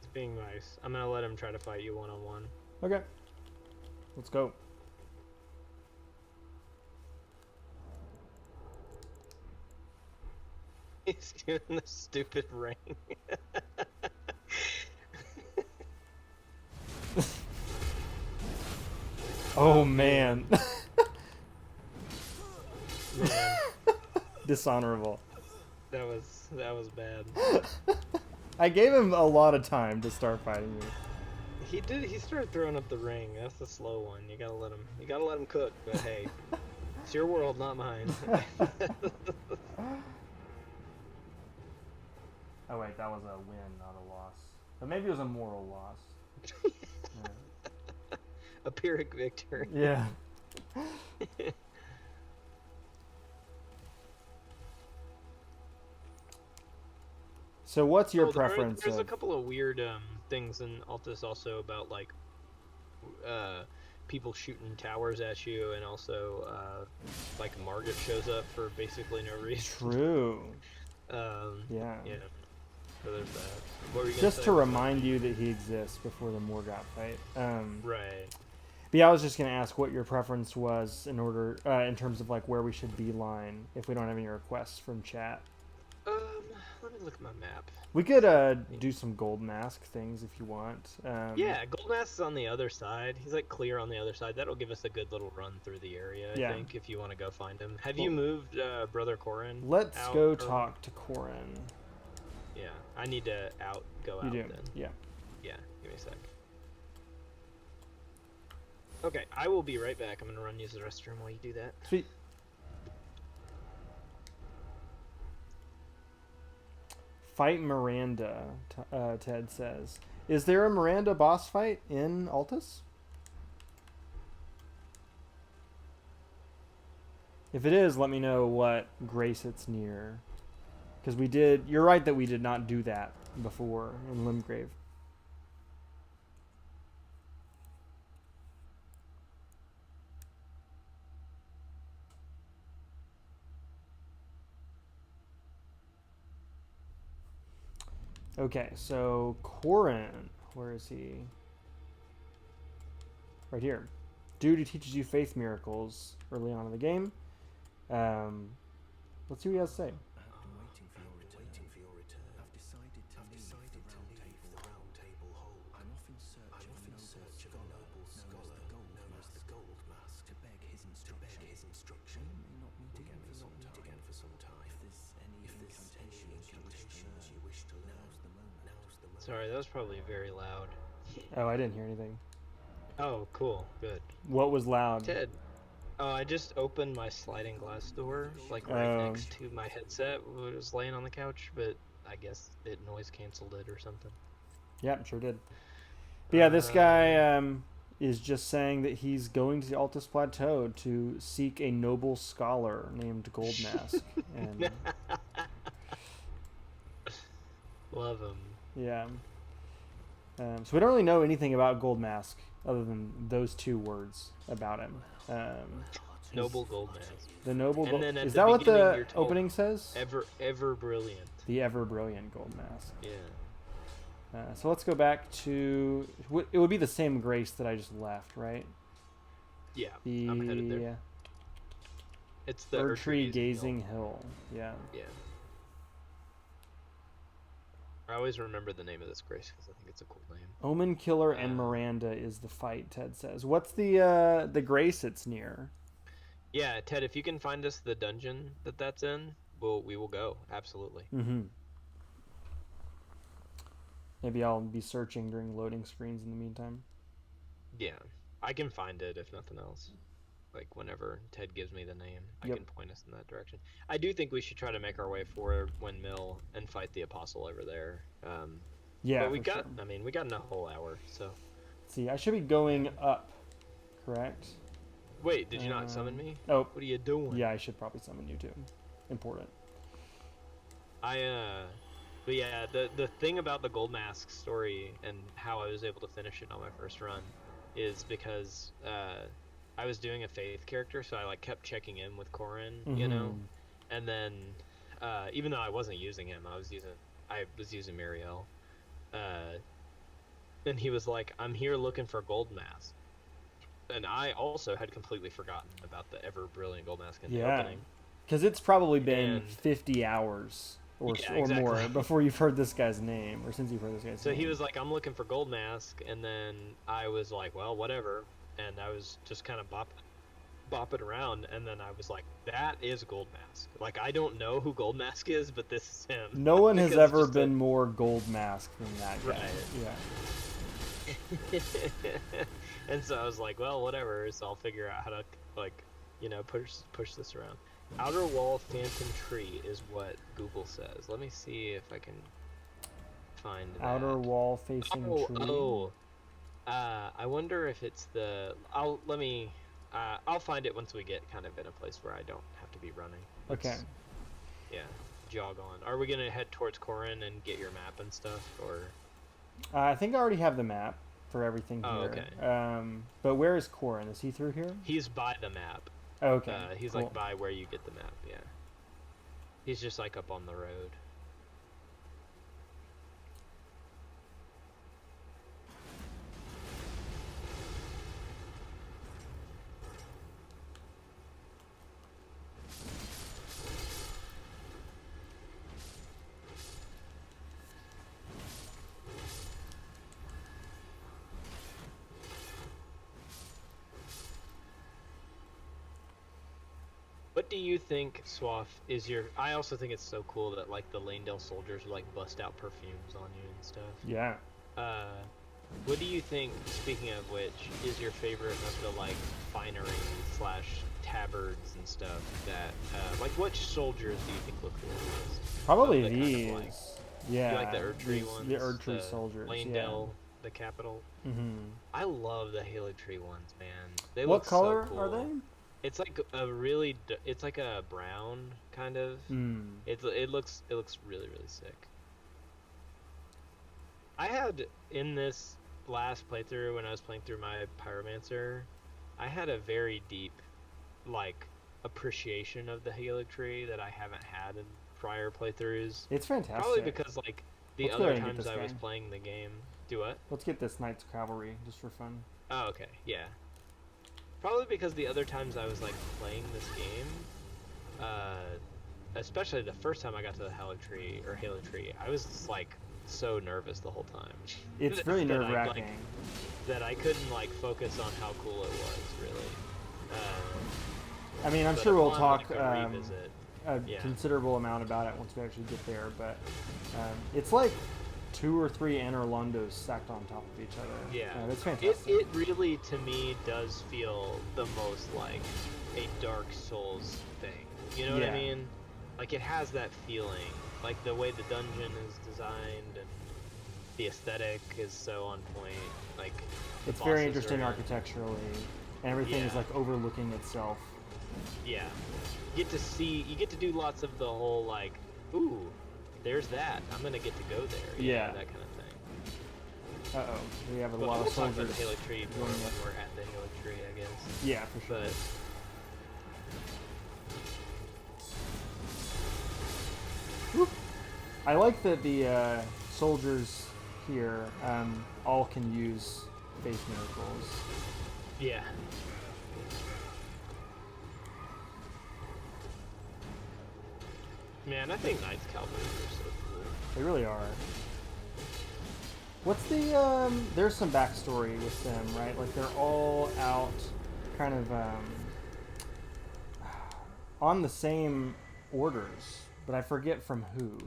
He's being nice. I'm gonna let him try to fight you one-on-one. Okay. Let's go. He's doing the stupid ring. Oh, man. Man, Dishonorable. that was bad. I gave him a lot of time to start fighting me. He started throwing up the ring. That's the slow one. You gotta let him cook, but hey. It's your world, not mine. Oh wait, that was a win, not a loss. But maybe it was a moral loss. A Pyrrhic victory. Yeah. So what's your preference? There's a of... couple of weird things in Altus also about like people shooting towers at you, and also like Margit shows up for basically no reason. True. Yeah. So there's that. What were you gonna Just say? to remind you that he exists before the Morgoth fight. Right. But yeah, I was just gonna ask what your preference was in order, in terms of like where we should beeline if we don't have any requests from chat. Let me look at my map. We could do some gold mask things if you want. Yeah, Gold Mask's on the other side. He's like clear on the other side. That'll give us a good little run through the area, I think, if you want to go find him. Have you moved Brother Corin? Let's out, go or... talk to Corin. Yeah, I need to go out You do, then. yeah. Yeah, give me a sec. Okay, I will be right back. I'm gonna run use the restroom while you do that. Sweet. Fight Miranda, Ted says. Is there a Miranda boss fight in Altus? If it is, let me know what grace it's near. Because we did... You're right that we did not do that before in Limgrave. Okay, so Corin, where is he? Right here. Duty teaches you faith miracles early on in the game. Let's see what he has to say. Waiting for your return. I've decided to leave the round table hold. I'm off in search of a noble scholar known as the Gold Mask to beg his instruction. We may not meet again for some time. If there's any incantations you wish to learn, now's the moment. Sorry, that was probably very loud. Oh, I didn't hear anything. Oh, cool. Good. What was loud? Ted. Oh, I just opened my sliding glass door, like right next to my headset. It was laying on the couch, but I guess it noise canceled it or something. Yeah, sure did. But yeah, this guy is just saying that he's going to the Altus Plateau to seek a noble scholar named Goldmask. And Love him. yeah. So we don't really know anything about Goldmask other than those two words about him. Noble gold mask. The noble And gold. then at Is the that what beginning the you're told opening says? Ever brilliant. The ever brilliant Goldmask. Yeah. So let's go back to. It would be the same grace that I just left, right? Yeah. I'm headed there. It's the Erdtree Gazing Hill. Yeah. Yeah. I always remember the name of this grace because I think it's a cool name. Omen Killer and Miranda is the fight, Ted says. What's the grace it's near? Yeah, Ted, if you can find us the dungeon that's in, we will go. Absolutely. Mm-hmm. Maybe I'll be searching during loading screens in the meantime. Yeah. I can find it if nothing else. Like whenever Ted gives me the name, I can point us in that direction. I do think we should try to make our way forward Windmill and fight the apostle over there. Yeah, but we got. sure. I mean, we got a whole hour. So. Let's see, I should be going up, correct? Wait, did you not summon me? Oh. What are you doing? Yeah, I should probably summon you too. Important. But yeah, the thing about the Gold Mask story and how I was able to finish it on my first run is because I was doing a faith character, so I like kept checking in with Corin, you know, and then even though I wasn't using him, I was using Mariel, and he was like, "I'm here looking for Gold Mask," and I also had completely forgotten about the ever brilliant Gold Mask in the opening. Because it's probably been 50 hours or more before you've heard this guy's name, or since you've heard this guy's name. So he was like, "I'm looking for Gold Mask," and then I was like, "Well, whatever." And I was just kind of bopping around, and then I was like, that is Gold Mask. Like, I don't know who Gold Mask is, but this is him. No one has ever been more Gold Mask than that guy. Right. Yeah. And so I was like, well, whatever, so I'll figure out how to, like, you know, push this around. Outer Wall Phantom Tree is what Google says. Let me see if I can find that. Outer Wall Facing Tree? I wonder if it's the. I'll find it once we get kind of in a place where I don't have to be running. Okay. Yeah, jog on. Are we gonna head towards Corin and get your map and stuff, or? I think I already have the map for everything here. Oh, okay. But where is Corin? Is he through here? He's by the map. Okay. He's cool. like by where you get the map. Yeah. He's just like up on the road. What do you think, Swaff, is your... I also think it's so cool that, like, the Lanedale soldiers, like, bust out perfumes on you and stuff. Yeah. What do you think, speaking of which, is your favorite of the, like, finery / tabards and stuff that... like, which soldiers do you think look cool most? Probably these. Kind of like, yeah. You like the Erdtree ones? The Erdtree soldiers, Lanedale, the capital. Mm-hmm. I love the Haley Tree ones, man. They what look color so cool. are they? It's like it's like a brown kind of. Mm. It looks really really sick. I had in this last playthrough when I was playing through my Pyromancer, I had a very deep like appreciation of the Helix that I haven't had in prior playthroughs. It's fantastic. Probably because like the Let's go other ahead and get times this I was guy. playing the game. Do what? Let's get this Knights Cavalry just for fun. Oh, okay, yeah. Probably because the other times I was like playing this game, especially the first time I got to the Helix I was just, like so nervous the whole time. It's really that I, nerve-wracking. that I couldn't like focus on how cool it was really. I mean, I'm But sure we'll upon, talk like, a revisit, a yeah. considerable amount about it once we actually get there, but it's like 2 or 3 Anor Londos stacked on top of each other. Yeah, it's fantastic. it really to me does feel the most like a Dark Souls thing. You know what I Yeah. mean? Like it has that feeling, like the way the dungeon is designed and the aesthetic is so on point. Like the It's very bosses interesting are in- architecturally, and everything is Yeah. like overlooking itself. Yeah, you get to do lots of the whole like, ooh, there's that. I'm gonna get to go there. You Yeah. know, that kind of thing. Uh-oh, we have a But lot we'll of talk about soldiers. the Helix Tree more going when up. we're at the Helix Tree, I guess. Yeah, for sure. But I like that the soldiers here all can use faith miracles. yeah. Man, I think Knights Cavalry are so cool. They really are. What's the there's some backstory with them, right? Like they're all out kind of on the same orders, but I forget from who.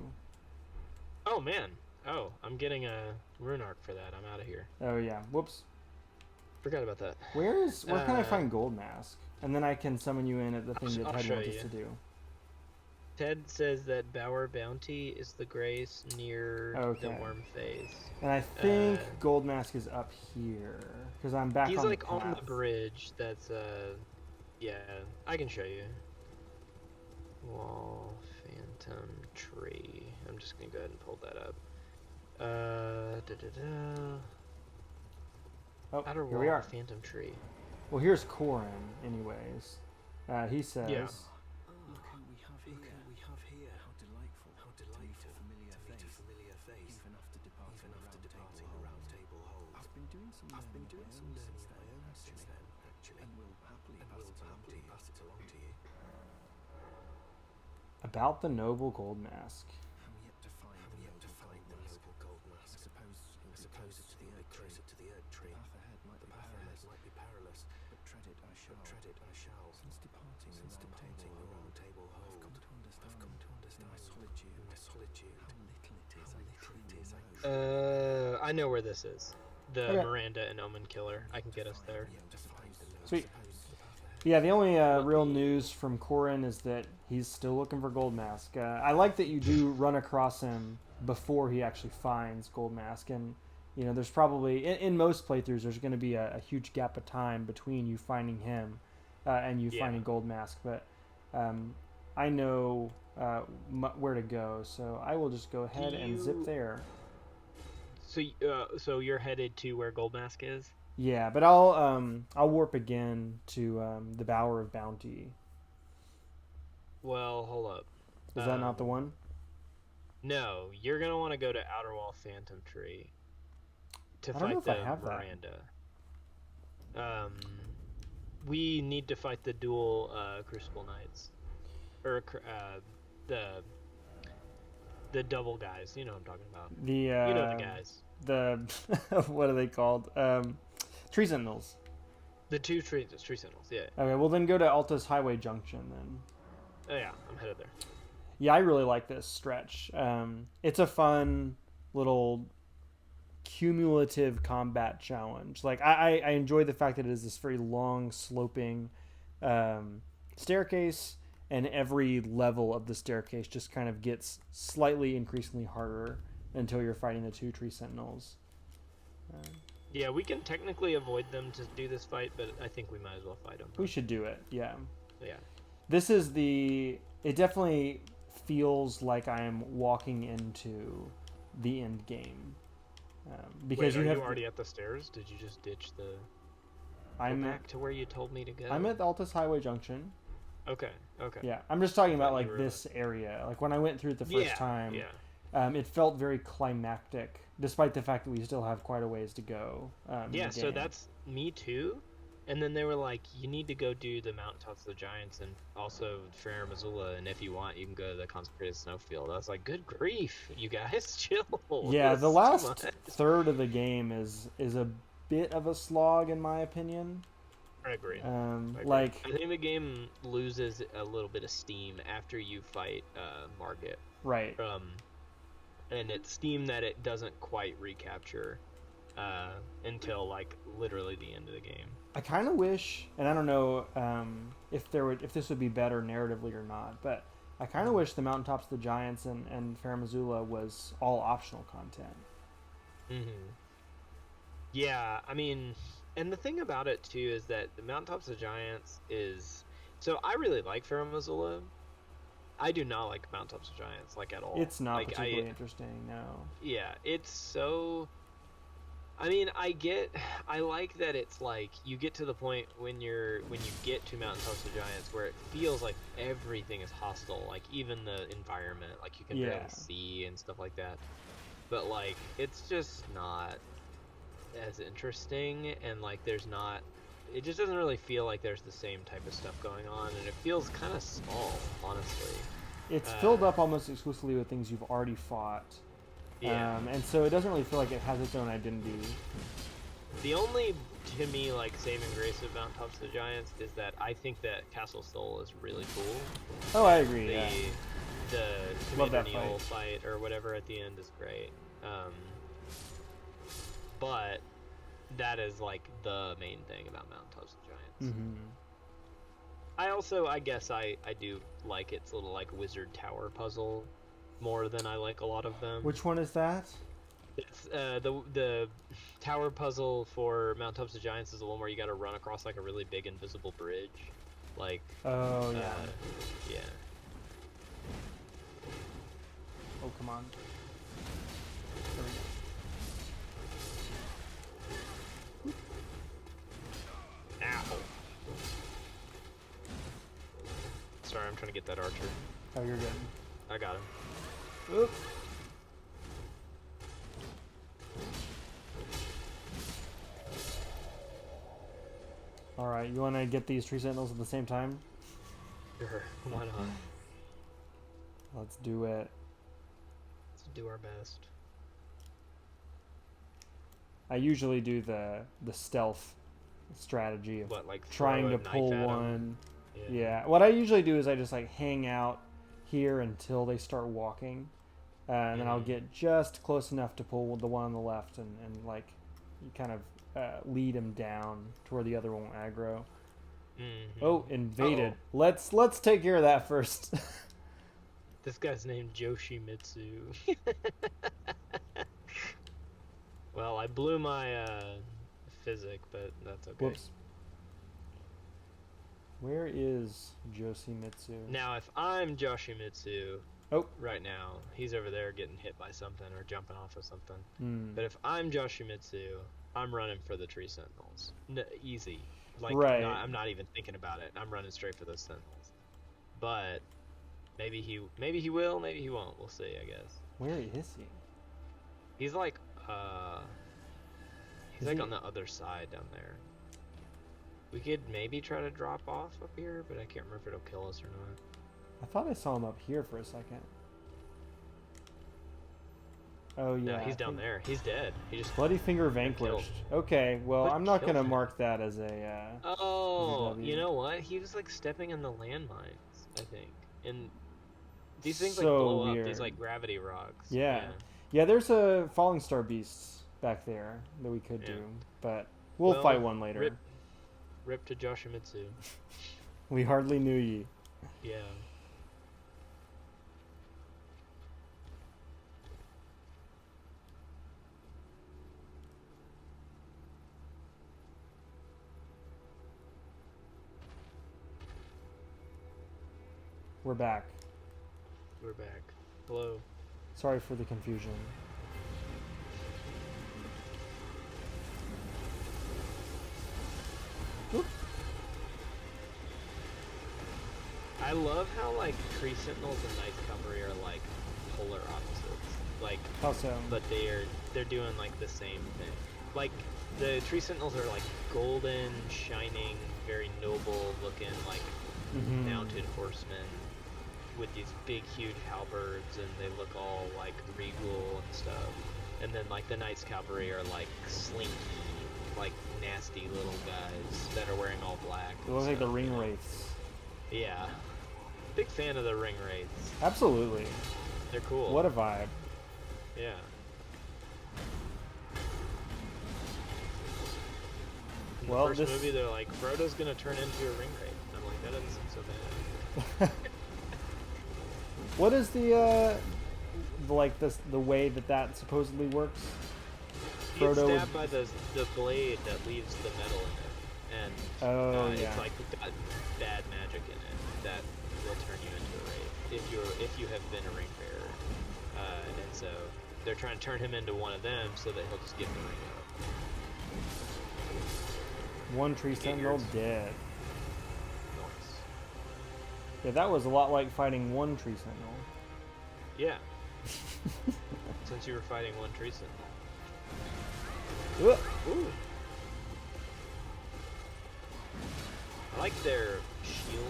Oh man. Oh, I'm getting a rune arc for that. I'm out of here. Oh yeah. Whoops. Forgot about that. Where can I Uh, find Gold Mask? And then I can summon you in at the thing that I'll Ted show wants us you. to do. Ted says that Bower Bounty is the grace near the Okay. worm phase. And I think Uh, Gold Mask is up here because I'm back He's on like the on the path. bridge. That's yeah. I can show you. Wall Phantom Tree. I'm just gonna go ahead and pull that up. Oh, Outer here Wall we are. Phantom Tree. Well, here's Corin, anyways. He says, Yeah. Look who we have here. How delightful. Familiar face. Even after departing the round table hold. I've been doing some learning since then, actually. And will happily pass it along to you. about the noble Gold Mask. Have yet to find the noble gold mask. I suppose it's closer to the Erd Tree. The path ahead might be perilous, but tread it I shall. Since departing the round table hold, I've come to understand my solitude. How little it is I truly I know where this is. The Okay. Miranda and Omen Killer. I can get us there. Sweet. Yeah, the only real news from Corin is that he's still looking for Gold Mask. I like that you do run across him before he actually finds Gold Mask, and you know, there's probably in most playthroughs there's going to be a huge gap of time between you finding him and you Yeah. finding Gold Mask. But I know where to go, so I will just go ahead and zip you- there. So you're headed to where Gold Mask is? Yeah, but I'll warp again to the Bower of Bounty. Well, hold up. Is that not the one? No, you're gonna want to go to Outer Wall Phantom Tree to I don't know fight if I the have that. Miranda. We need to fight the dual Crucible Knights, or the double guys. You know what I'm talking about. The You know the guys. The what are they called? Tree Sentinels. The two tree sentinels. Yeah. Okay, well then go to Altus Highway Junction then. Oh yeah, I'm headed there. Yeah, I really like this stretch. It's a fun little cumulative combat challenge. Like I enjoy the fact that it is this very long sloping staircase, and every level of the staircase just kind of gets slightly increasingly harder until you're fighting the two tree sentinels. Yeah, we can technically avoid them to do this fight, but I think we might as well fight them. We should do it. Yeah. Yeah. This is the. It definitely feels like I am walking into the end game. Because Wait, you are have. you already at the stairs? Did you just ditch the? Go I'm back to where you told me to go. I'm at the Altus Highway Junction. Okay. Okay. Yeah, I'm just talking about thought you like were this area. Like when I went through it the first Yeah. time, Yeah. it felt very climactic, despite the fact that we still have quite a ways to go. In Yeah. the So game. that's me too. And then they were like, you need to go do the mountaintops of the giants and also Ferrer Missoula, and if you want, you can go to the consecrated snowfield. I was like, good grief, you guys, chill. Yeah, This the is too last much. third of the game is a bit of a slog in my opinion. I agree. Like I think the game loses a little bit of steam after you fight Margit. right. And it's steam that it doesn't quite recapture until like literally the end of the game. I kind of wish, and I don't know if this would be better narratively or not, but I kind of wish the Mountaintops of the Giants and Ferrer Missoula was all optional content. Mm-hmm. Yeah, I mean, and the thing about it too is that the Mountaintops of the Giants is so I really like Ferrer Missoula. I do not like Mountaintops of the Giants like at all. It's not like, particularly interesting, no. Yeah, it's so. I mean, I like that it's like you get to the point when you get to Mountaintops of the Giants where it feels like everything is hostile, like even the environment, like you can barely see and stuff like that. But like it's just not as interesting, and like it just doesn't really feel like there's the same type of stuff going on, and it feels kind of small, honestly. It's filled up almost exclusively with things you've already fought. Yeah. And so it doesn't really feel like it has its own identity. The only, to me, like, saving grace of Mountaintops of the Giants is that I think that Castle Soul is really cool. Oh, I agree, yeah. The Love Commander that Neil fight or whatever at the end is great. But that is, like, the main thing about Mountaintops of the Giants. Mm-hmm. I guess I do like its little, like, wizard tower puzzle more than I like a lot of them. Which one is that? It's the tower puzzle for Mountaintops of the Giants is the one where you got to run across like a really big invisible bridge, like. Oh yeah. Yeah. Oh come on. There we go. Ow. Sorry, I'm trying to get that archer. Oh, you're good. I got him. Oop. All right, you want to get these tree sentinels at the same time? Sure, why not? Let's do it. Let's do our best. I usually do the stealth strategy of What, like trying throw to a pull knife at 'em? one. Yeah. Yeah. What I usually do is I just like hang out here until they start walking, and then I'll get just close enough to pull the one on the left, and like you kind of lead him down to where the other won't aggro. Mm-hmm. Oh, invaded. Uh-oh. Let's take care of that first. This guy's named Yoshimitsu. Well, I blew my physic, but that's okay. Whoops. Where is Yoshimitsu? Now, if I'm Yoshimitsu, Oh. right now, he's over there getting hit by something or jumping off of something. Hmm. But if I'm Yoshimitsu, I'm running for the tree sentinels. Easy. Like, Right. I'm not even thinking about it. I'm running straight for those sentinels. But maybe he will, maybe he won't. We'll see, I guess. Where is he? He's like, Is like he- on the other side down there. We could maybe try to drop off up here, but I can't remember if it'll kill us or not. I thought I saw him up here for a second. Oh yeah. No, he's I down think- there. He's dead. He just. Bloody Finger killed. vanquished. Okay, well What I'm not killed gonna him? mark that as a. Oh, W. you know what? He was like stepping in the landmines, I think. And these things like So blow up. weird. These like gravity rocks. Yeah. Yeah, there's a Falling Star beasts back there that we could Yeah. do, but we'll Well, fight one later. Rip to Yoshimitsu. We hardly knew ye. Yeah. We're back. We're back. Hello. Sorry for the confusion. Oop. I love how like tree sentinels and night cavalry are like polar opposites. Like, How so? but they're doing like the same thing. Like the tree sentinels are like golden, shining, very noble looking, like Mhm. mounted horsemen with these big, huge halberds, and they look all like regal and stuff. And then like the Knights Cavalry are like slinky, like nasty little guys that are wearing all black. They and look like the stuff, ring you know? wraiths. Yeah. Big fan of the ring wraiths. Absolutely. They're cool. What a vibe. Yeah. In Well, the first this- movie, they're like, Frodo's gonna turn into a ring wraith. I'm like, that doesn't seem so bad. What is the way that supposedly works? You get Frodo would- stabbed by the blade that leaves the metal in it, and Oh, yeah. it's like got bad magic in it that will turn you into a wraith if you have been a ring bearer. And so they're trying to turn him into one of them so that he'll just give the ring up. One tree Get sentinel yours. dead. Nice. Yeah, that was a lot like fighting one tree sentinel. Yeah. Since you were fighting one tree sentinel. Ugh. Ooh. I like their shields,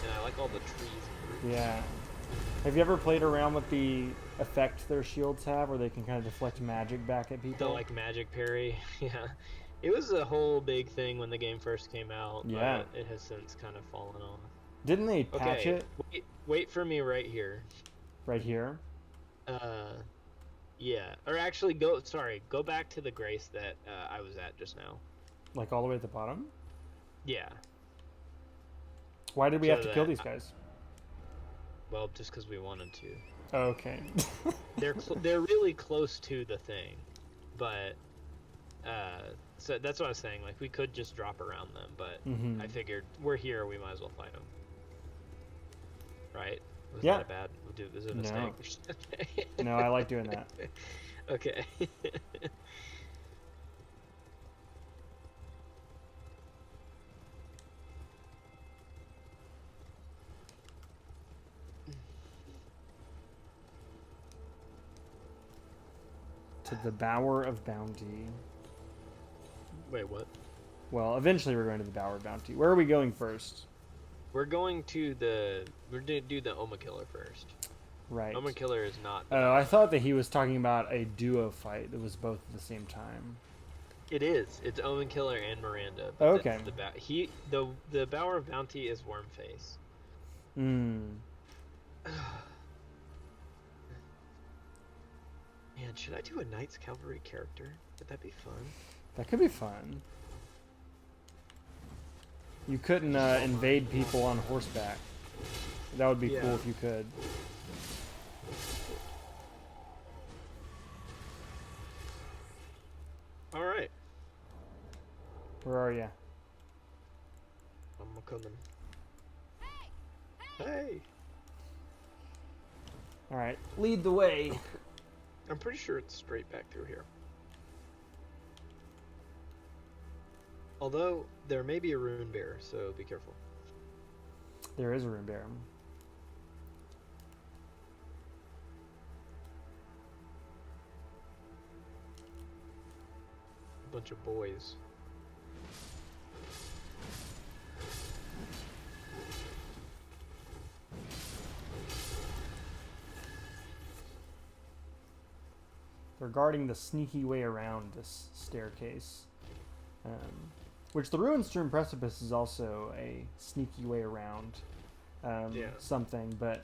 and I like all the trees and roots. Yeah. Have you ever played around with the effect their shields have, where they can kind of deflect magic back at The people? like magic parry. Yeah. It was a whole big thing when the game first came out, Yeah. but it has since kind of fallen off. Didn't they patch Okay, it wait for me right here. right here? Yeah. Or actually, go back to the grace that I was at just now. Like all the way at the bottom? Yeah. Why did we So have to kill that- these guys? Well, just because we wanted to. Oh, okay. They're really close to the thing, but so that's what I was saying. Like we could just drop around them, but Mhm. I figured we're here, we might as well fight them. Right? Was Yeah. that a bad? Was it a No. mistake? No, I like doing that. Okay. To the Bower of Bounty. Wait, what? Well, eventually we're going to the Bower of Bounty. Where are we going first? We're going to we're gonna do the Oma Killer first. Right. Oma Killer is not. Oh, I thought that he was talking about a duo fight that was both at the same time. It is. It's Omen Killer and Miranda. Oh, that's okay. The Bower of Bounty is Wormface. Hmm. Man, should I do a Knights Cavalry character? Would that be fun? That could be fun. You couldn't invade people on horseback. That would be Yeah. cool if you could. All right, Where are you? I'm coming. Hey, All right, lead the way. I'm pretty sure it's straight back through here. Although there may be a rune bear, so be careful. There is a rune bear. A bunch of boys. They're guarding the sneaky way around this staircase. Which the Ruinstream Precipice is also a sneaky way around Yeah. something, but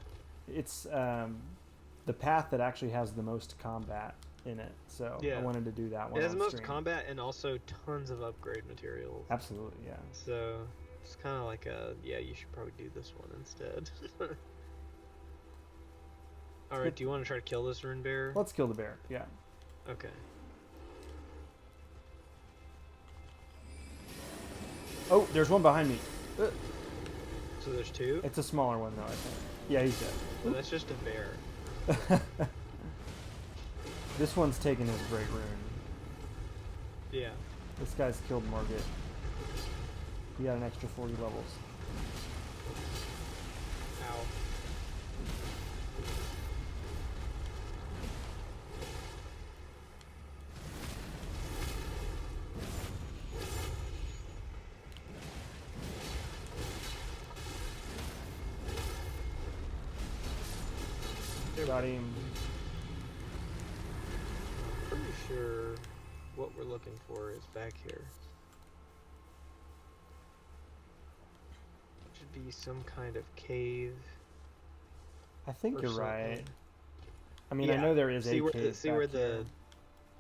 it's the path that actually has the most combat in it. So I Yeah. wanted to do that one. It has on the most stream. combat and also tons of upgrade materials. Absolutely, yeah. So it's kind of like yeah, you should probably do this one instead. Alright, do you want to try to kill this rune bear? Let's kill the bear. Yeah. Okay. Oh, there's one behind me. So there's two? It's a smaller one though, I think. Yeah, he's Well, that's just a bear. dead. This one's taking his great rune. Yeah. This guy's killed Margit. He got an extra 40 levels. Ow. Got him. Pretty sure what we're looking for is back here. Should be some kind of cave. I think or you're something. right. I mean, I Yeah. know there is See a where, cave see back where here. the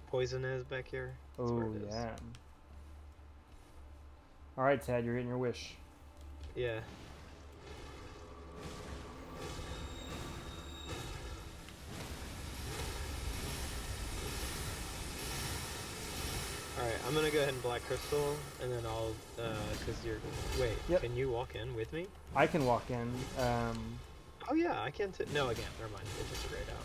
poison is back here? That's where Oh, it is. yeah. Alright, Tad, you're getting your wish. Yeah. Alright, I'm gonna go ahead and Black Crystal, and then I'll, cause you're, wait, Yep. can you walk in with me? I can walk in. Oh yeah, I can no, I can't, never mind, it just grayed out.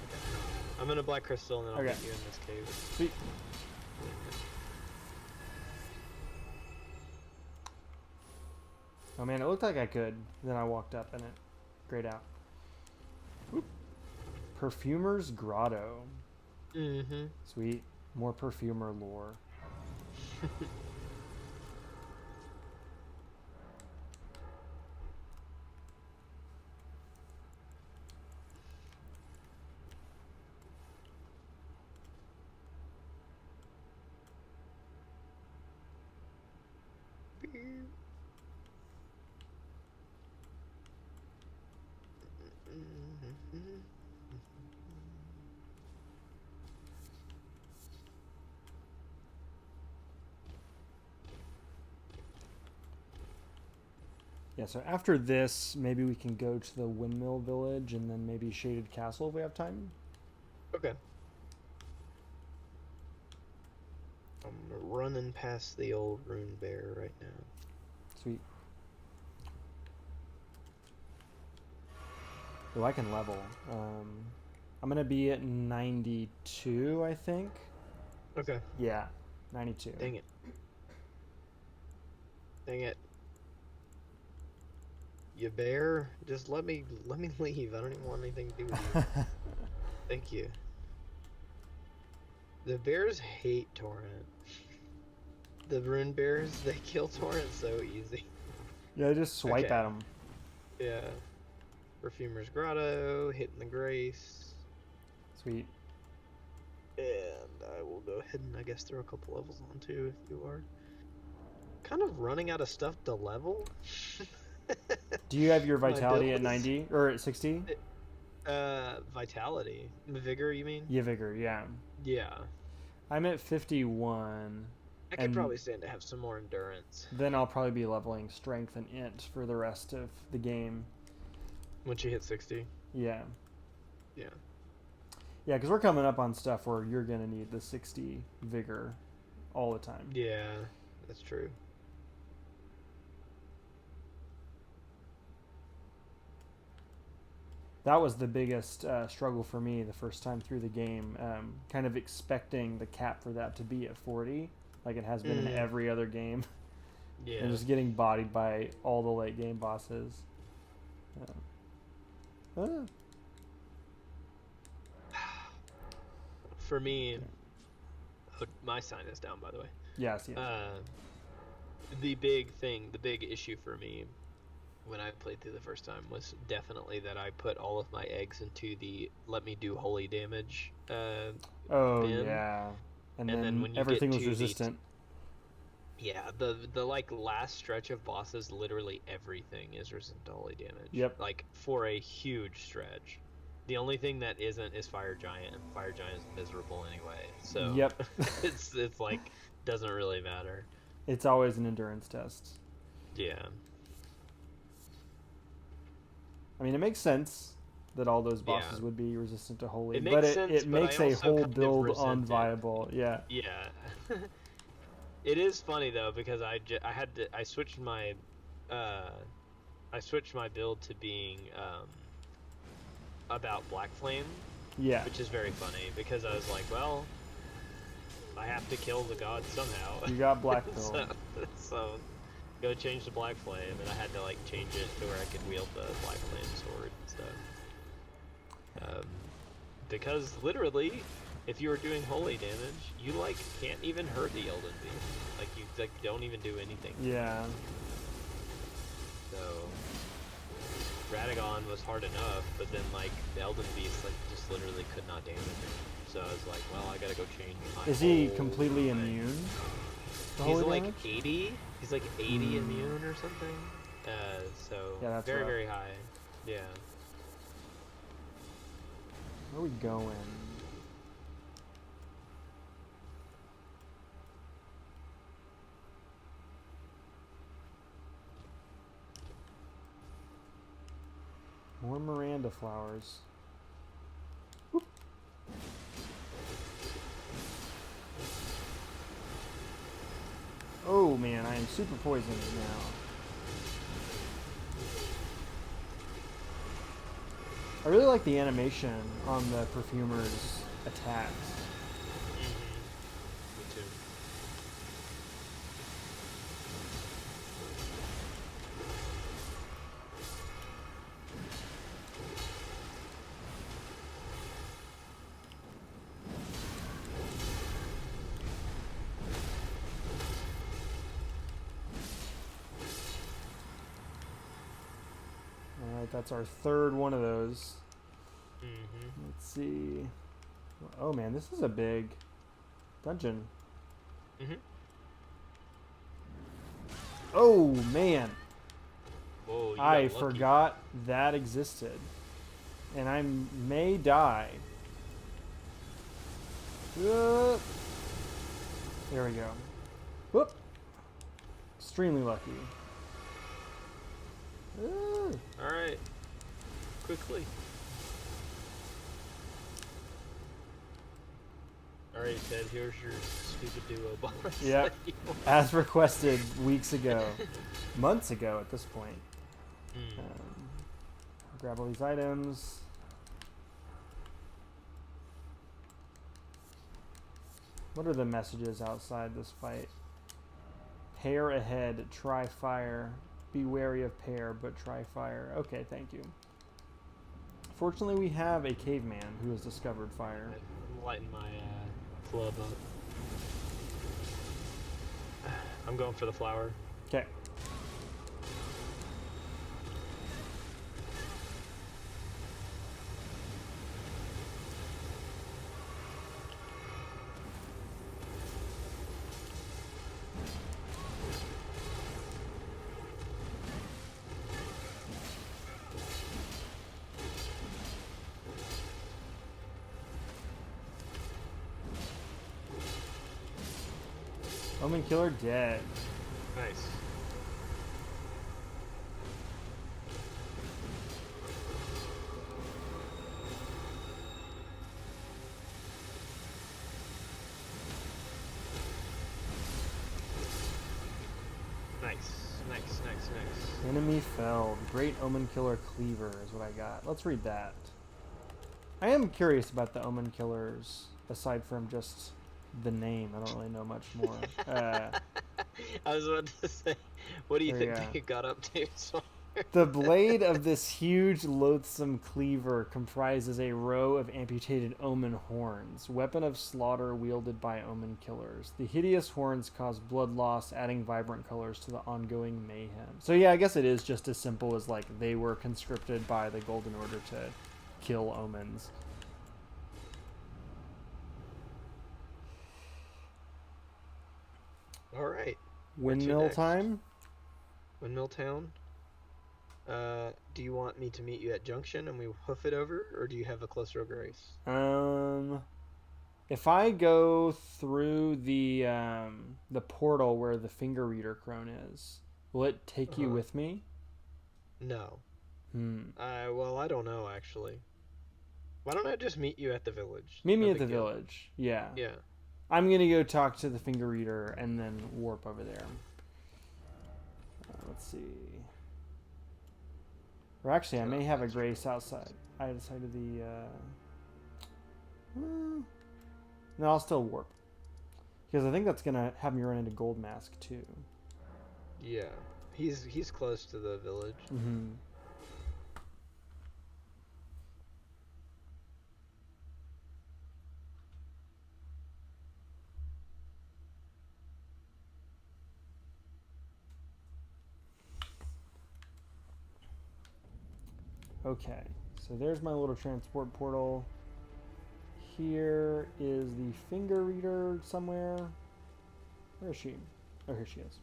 Okay. I'm gonna Black Crystal, and then I'll Okay. meet you in this cave. Sweet. Oh man, it looked like I could. Then I walked up and it grayed out. Whoop. Perfumer's Grotto. Mm-hmm. Sweet. More perfumer lore. Yeah, so after this, maybe we can go to the Windmill Village and then maybe Shaded Castle if we have time. Okay. I'm running past the old rune bear right now. Sweet. Oh, I can level. I'm gonna be at 92, I think. Okay. Yeah, 92. Dang it. Dang it. You bear, just let me leave. I don't even want anything to do with you. Thank you. The bears hate Torrent. The rune bears, they kill Torrent so easy. Yeah, just swipe Okay. at them. Yeah. Perfumer's Grotto, hitting the Grace. Sweet. And I will go ahead and I guess throw a couple levels on too if you are. Kind of running out of stuff to level. Do you have your My vitality build at is- 90 or at 60? Vitality. Vigor, you mean? Yeah, vigor. Yeah, Yeah. I'm at 51. I could And- probably stand to have some more endurance Then I'll probably be leveling strength and int for the rest of the game. once you hit 60. Yeah. Yeah. Yeah, because we're coming up on stuff where you're gonna need the 60 vigor all the time. Yeah, that's true. That was the biggest struggle for me the first time through the game. Kind of expecting the cap for that to be at 40, like it has been in Mm. every other game, Yeah. and just getting bodied by all the late game bosses. Ah. For me, oh, my sign is down, by the way. Yes, yes. The big issue for me when I played through the first time was definitely that I put all of my eggs into the let me do holy damage. Oh bin. yeah, and then then when you everything get was to the- resistant. Yeah, the like last stretch of bosses, literally everything is resistant to holy damage. Yep. Like for a huge stretch. The only thing that isn't is Fire Giant, and Fire Giant is miserable anyway. So Yep. it's like doesn't really matter. It's always an endurance test. Yeah. I mean, it makes sense that all those bosses Yeah. would be resistant to holy, It but makes it sense, but makes I a also whole kind of build resent it. unviable. Yeah. Yeah. It is funny though because I switched my I switched my build to being about Black Flame, Yeah. which is very funny because I was like, well, I have to kill the god somehow. You got black pill. so go change to Black Flame, and I had to like change it to where I could wield the Black Flame sword and stuff. Because literally, if you were doing holy damage, you like can't even hurt the Elden Beast. Like you like don't even do anything. Yeah. So Radagon was hard enough, but then like the Elden Beast like just literally could not damage him. So I was like, well, I gotta go change my Is he whole completely thing. immune to He's holy like damage? 80. He's like 80 immune or something. So Yeah, that's very rough. very high. Yeah. Where are we going? More Miranda flowers. Whoop. Oh man, I am super poisoned now. I really like the animation on the perfumer's attacks. Me too. Alright, that's our third one of those. Mm-hmm. Let's see. Oh man, this is a big dungeon. Mm-hmm. Oh man, Whoa, you I got lucky. forgot that existed. And I may die. There we go. Whoop. Extremely lucky. Alright. Quickly. Alright, Ted, here's your stupid duo boss. Yep. As requested weeks ago. Months ago at this point. Grab all these items. What are the messages outside this fight? Pair ahead, try fire. Be wary of pair, but try fire. Okay, thank you. Fortunately, we have a caveman who has discovered fire. I'm lighting my club up. I'm going for the flower. Okay. Omen Killer dead. Nice. Nice. Enemy felled. Great Omen Killer Cleaver is what I got. Let's read that. I am curious about the Omen Killers, aside from just the name. I don't really know much more. I was about to say, what do you There you think go. they got up to? The blade of this huge, loathsome cleaver comprises a row of amputated omen horns, weapon of slaughter wielded by omen killers. The hideous horns cause blood loss, adding vibrant colors to the ongoing mayhem. So yeah, I guess it is just as simple as like they were conscripted by the Golden Order to kill omens. All right. Windmill next? time? Windmill Town. Do you want me to meet you at Junction and we hoof it over, or do you have a closer grace? If I go through the portal where the finger reader crone is, will it take you with me? No. Hmm. Well, I don't know actually. Why don't I just meet you at the village? Meet me No at the big deal. village. Yeah. Yeah. I'm gonna go talk to the finger reader and then warp over there. Let's see. Or actually, I So may have a that's grace outside. I decided the. No, I'll still warp. Because I think that's gonna have me run into Gold Mask too. Yeah, he's close to the village. Mm-hmm. Okay, so there's my little transport portal. Here is the finger reader somewhere. Where is she? Oh, here she is.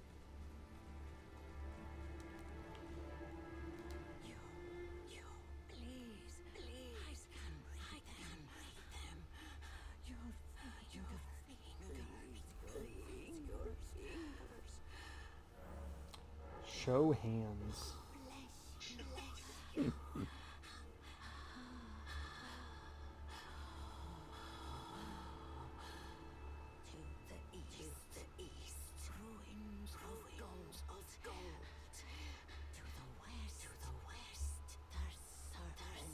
You, please, please, I can read them. Your fingers. Show hands. Bless you. To the east, ruins of gold. To the west, there's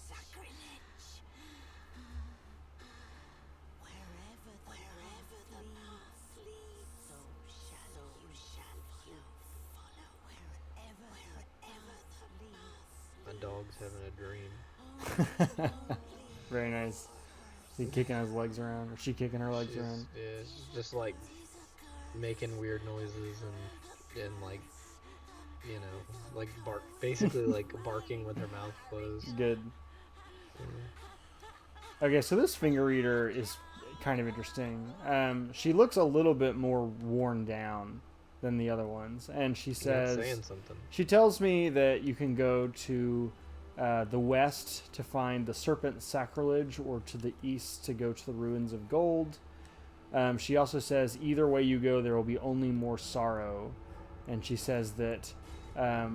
sacrilege. Wherever the path leads, so shall you follow. Wherever the leads. My dog's having a dream. Very nice. Is he kicking his legs around? Or she kicking her legs around? Yeah, she's just like making weird noises and like, you know, like basically like barking with her mouth closed. Good. Yeah. Okay, so this finger reader is kind of interesting. She looks a little bit more worn down than the other ones, and she Not says saying something. she tells me that you can go to the west to find the serpent sacrilege, or to the east to go to the ruins of gold. She also says either way you go, there will be only more sorrow, and she says that that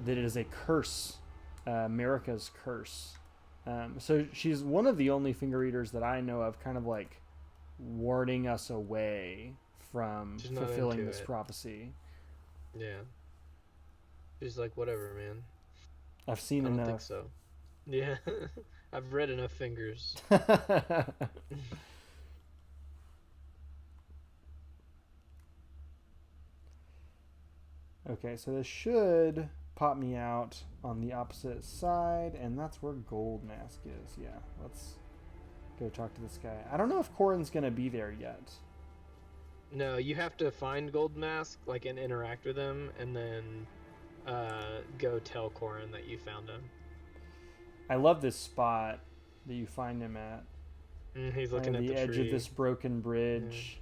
it is a curse, America's curse. So she's one of the only finger readers that I know of, kind of like warding us away from She's not fulfilling into this it. prophecy. Yeah. She's like, whatever, man. I've seen I don't enough. think so. Yeah. I've read enough fingers. Okay, so this should pop me out on the opposite side, and that's where Gold Mask is. Yeah, let's go talk to this guy. I don't know if Corin's gonna be there yet. No, you have to find Gold Mask, like, and interact with him, and then go tell Corin that you found him. I love this spot that you find him at. He's Kind looking of at the edge tree. of this broken bridge,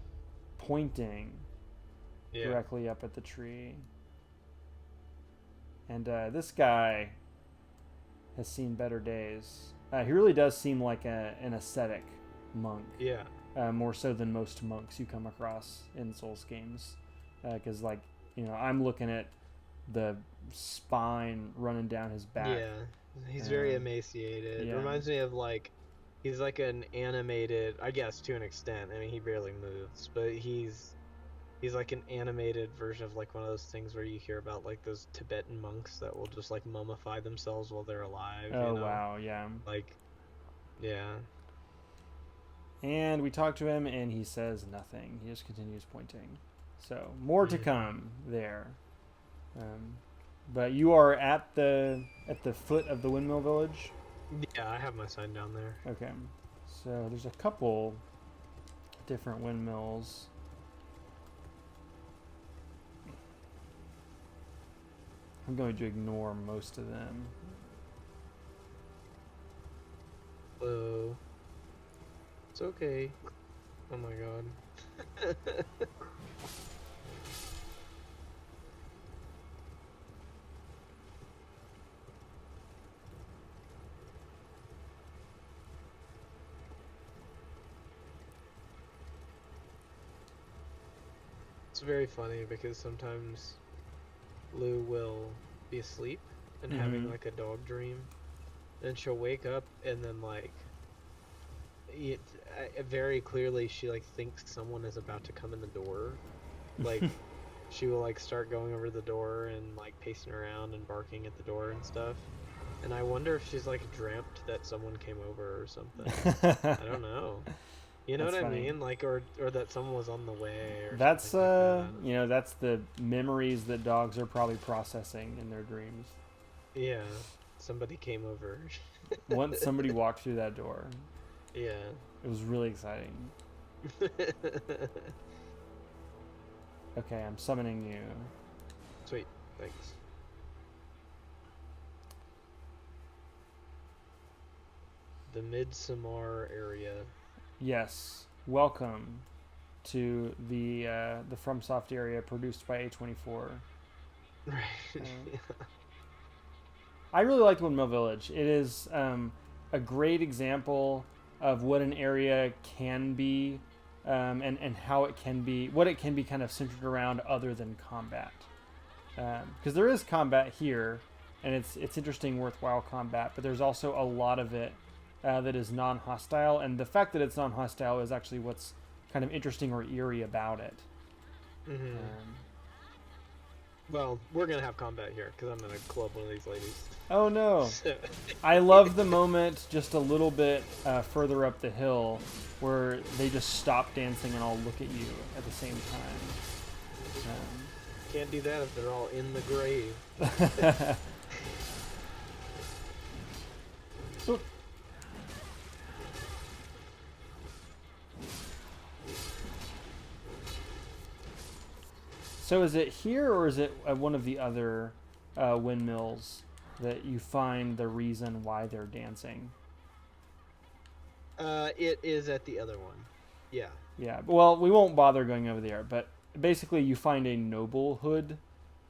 pointing Yeah. directly up at the tree. And this guy has seen better days. He really does seem like an ascetic monk. Yeah. More so than most monks you come across in Souls games. Because, like, you know, I'm looking at the spine running down his back. Yeah. He's very Um, emaciated. yeah. Reminds me of, like, he's like an animated, I guess, to an extent. I mean, he barely moves, but he's like an animated version of, like, one of those things where you hear about, like, those Tibetan monks that will just, like, mummify themselves while they're alive. Oh, you know? wow, yeah. Like, yeah. And we talk to him, and he says nothing. He just continues pointing. So, more to Mhm. come there. But you are at the foot of the windmill village. Yeah, I have my sign down there. Okay. So there's a couple different windmills. I'm going to ignore most of them. Hello. It's okay. Oh my god. It's very funny because sometimes Lou will be asleep and having Mhm. like a dog dream, and she'll wake up and then like very clearly she like thinks someone is about to come in the door, like she will like start going over the door and like pacing around and barking at the door and stuff. And I wonder if she's like dreamt that someone came over or something. I don't know. You know That's what I funny. mean? Like, or that someone was on the way. Or That's something like that. you know, that's the memories that dogs are probably processing in their dreams. Yeah, somebody came over. Once somebody walked through that door, Yeah. it was really exciting. Okay, I'm summoning you. Sweet, thanks. The Midsommar area. Yes, welcome to the FromSoft area produced by A24. Right. I really liked Windmill Village. It is a great example of what an area can be, and how it can be, what it can be kind of centered around other than combat. Because there is combat here, and it's interesting, worthwhile combat, but there's also a lot of it that is non-hostile, and the fact that it's non-hostile is actually what's kind of interesting or eerie about it. Mm-hmm. Well, we're gonna have combat here because I'm gonna club one of these ladies. Oh no! So- I love the moment just a little bit further up the hill where they just stop dancing and all look at you at the same time. Can't do that if they're all in the grave. Oop. So is it here or is it at one of the other windmills that you find the reason why they're dancing? It is at the other one. Yeah. Yeah, well, we won't bother going over there, but basically you find a noble hood,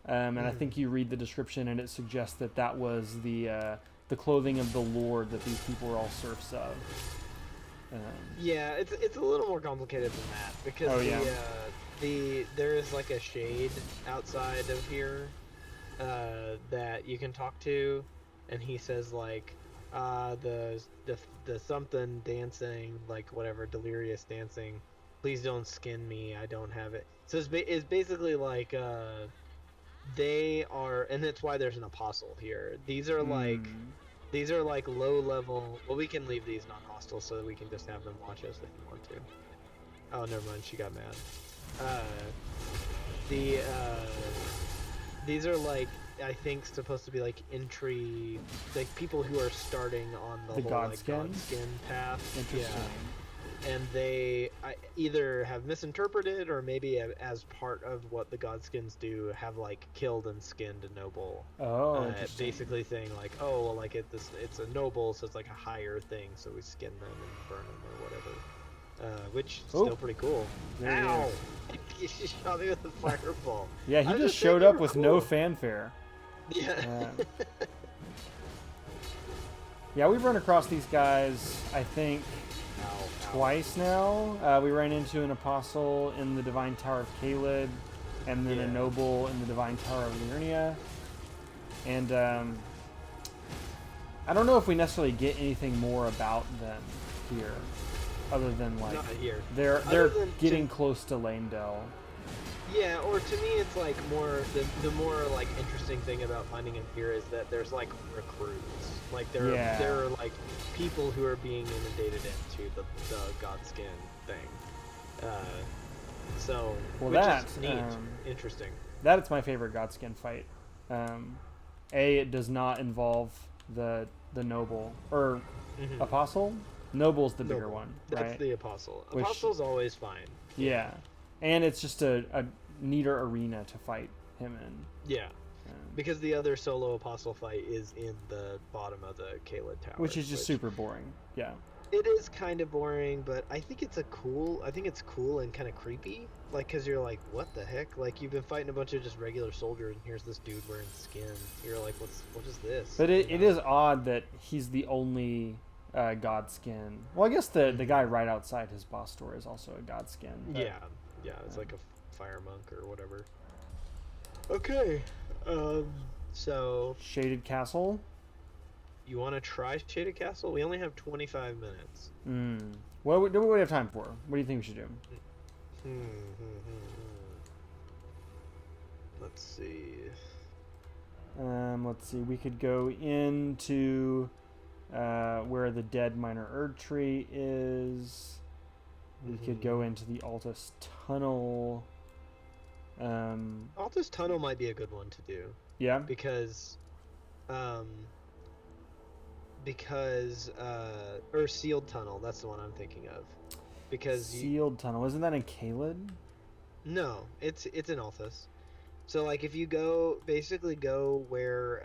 and I think you read the description and it suggests that that was the clothing of the lord that these people were all serfs of. Yeah, it's a little more complicated than that because Oh, yeah. there is like a shade outside of here that you can talk to, and he says like the something dancing, like whatever, delirious dancing, please don't skin me, I don't have it. So it's basically like they are, and that's why there's an apostle here. These are like low level. Well, we can leave these non-hostile so that we can just have them watch us if we want to. Oh, never mind. She got mad. These are like, I think, supposed to be like entry, like people who are starting on the whole like Godskin? Godskin path. Interesting. Yeah. And they either have misinterpreted or maybe as part of what the Godskins do have like killed and skinned a noble. Oh, interesting. Basically saying like, oh, well, like it's a noble, so it's like a higher thing, so we skin them and burn them or whatever. Which is still pretty cool. There he Ow! is. He shot me with a fireball. Yeah, he I just just showed think they up were with no cool. fanfare. Yeah. Yeah, we've run across these guys, I think, Ow. twice now. We ran into an apostle in the Divine Tower of Caled, and then a Yeah. noble in the Divine Tower of Liurnia. And I don't know if we necessarily get anything more about them here, other than like Not here. they're Other than getting close to Lanedell. Yeah, or to me, it's like more the more like interesting thing about finding him here is that there's like recruits, like there are like people who are being inundated into the Godskin thing. So Well, which that, is neat, interesting. That is my favorite Godskin fight. It does not involve the noble or Mhm. apostle. Noble's the bigger Noble. one, That's right? the apostle. Which- Apostle's always fine. Yeah, and it's just a neater arena to fight him in. Yeah, because the other solo apostle fight is in the bottom of the Caled Tower, Which is just super boring. Yeah. It is kind of boring, but I think it's cool and kind of creepy. Like, cause you're like, what the heck? Like, you've been fighting a bunch of just regular soldiers, and here's this dude wearing skin. You're like, what is this? But it You know? is odd that he's the only Godskin. Well, I guess the guy right outside his boss door is also a Godskin. but- Yeah, it's like a fire monk or whatever. Okay, so Shaded Castle. you want to try Shaded Castle? We only have 25 minutes. What do we have time for? What do you think we should do? Let's see. Let's see. We could go into where the dead minor Erd tree is. We could go into the Altus tunnel. Altus Tunnel might be a good one to do Yeah. because or Sealed Tunnel. That's the one I'm thinking of. Because Sealed tunnel. Isn't that in Caelid? no, it's in Altus. So like if you basically go where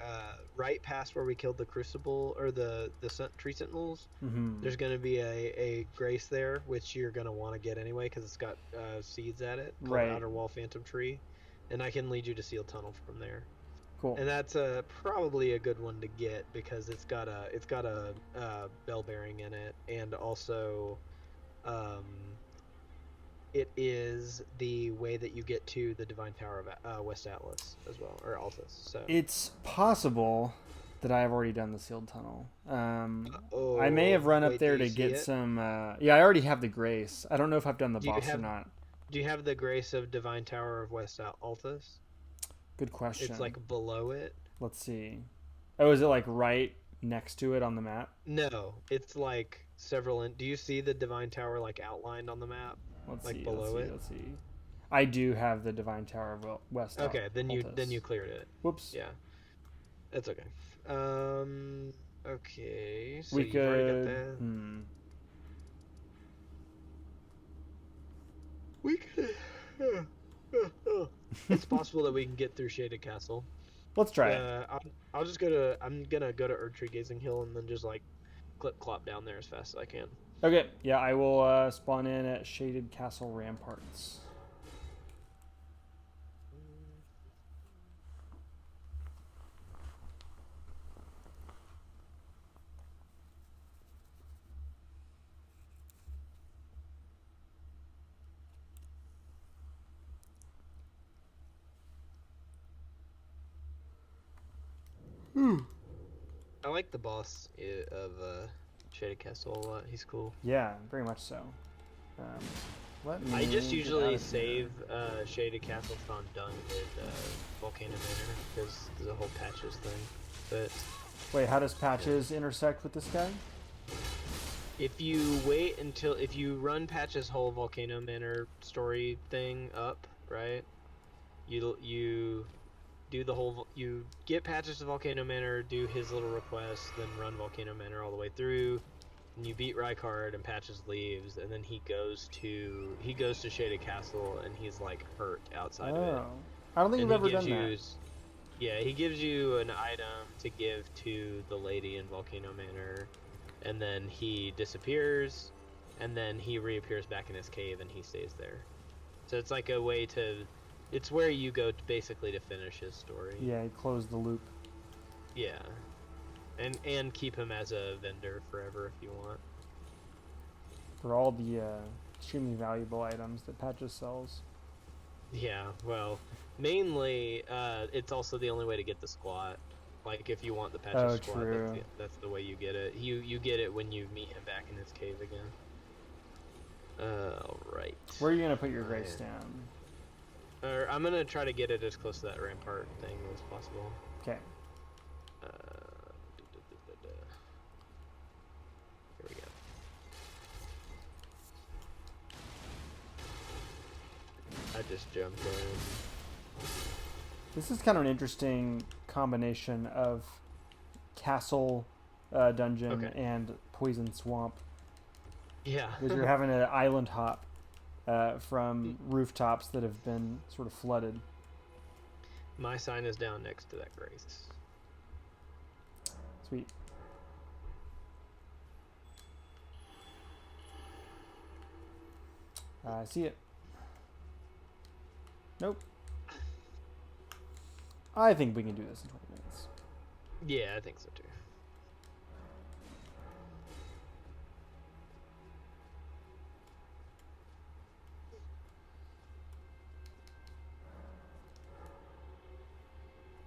right past where we killed the Crucible or the tree sentinels, Mm-hmm. there's gonna be a grace there which you're gonna want to get anyway because it's got seeds at it called Right. Outer Wall Phantom Tree, and I can lead you to Sealed Tunnel from there. Cool. And that's probably a good one to get because it's got a bell bearing in it, and also it is the way that you get to the Divine Tower of West Atlas as well, or Altus. So It's possible that I have already done the sealed tunnel. I may have run up wait, there do to you get see it? some. Yeah, I already have the grace. I don't know if I've done the Do you boss or have- not. Do you have the grace of Divine Tower of West Altus? Good question. It's like below it. Let's see. Oh, is it like right next to it on the map? No, it's like several. Do you see the Divine Tower like outlined on the map? Let's Like see. below it? Let's see. I do have the Divine Tower of West. Okay, then you Altus. cleared it. Whoops. Yeah, that's okay. Okay, so We you've already got could. that. We could. It's possible that we can get through Shaded Castle. Let's try it. I'll just go to. I'm gonna go to Erdtree Gazing Hill and then just like clip clop down there as fast as I can. Okay. Yeah, I will spawn in at Shaded Castle Ramparts. I like the boss of Shaded Castle a lot. He's cool. Yeah, very much so. Let me I just get usually out of save Shaded Castle till I'm done with Volcano Manor because there's a whole patches thing. But here. Wait, how does Patches intersect with this guy? if you run Patches' whole Volcano Manor story thing up, right? You do the whole. You get Patches to Volcano Manor, do his little request, then run Volcano Manor all the way through. And you beat Rykard and Patches leaves, and then he goes to Shaded Castle, and he's like hurt outside of it. Oh, I don't think And I've he ever gives done you, that. yeah, he gives you an item to give to the lady in Volcano Manor, and then he disappears, and then he reappears back in his cave, and he stays there. So it's like a way to, it's where you go basically to finish his story. Yeah, he closed the loop. Yeah. And keep him as a vendor forever if you want. For all the extremely valuable items that Patches sells. Yeah, well, mainly, it's also the only way to get the squat. Like, if you want the Patches Oh, squat, true. that's the way you get it. You get it when you meet him back in his cave again. Alright. Where are you going to put your grace down? I'm gonna try to get it as close to that rampart thing as possible. Okay. Here we go. I just jumped in. This is kind of an interesting combination of castle dungeon Okay. and poison swamp. Yeah. Because you're having an island hop from rooftops that have been sort of flooded. My sign is down next to that grace. Sweet. I see it. Nope. I think we can do this in 20 minutes. Yeah, I think so too.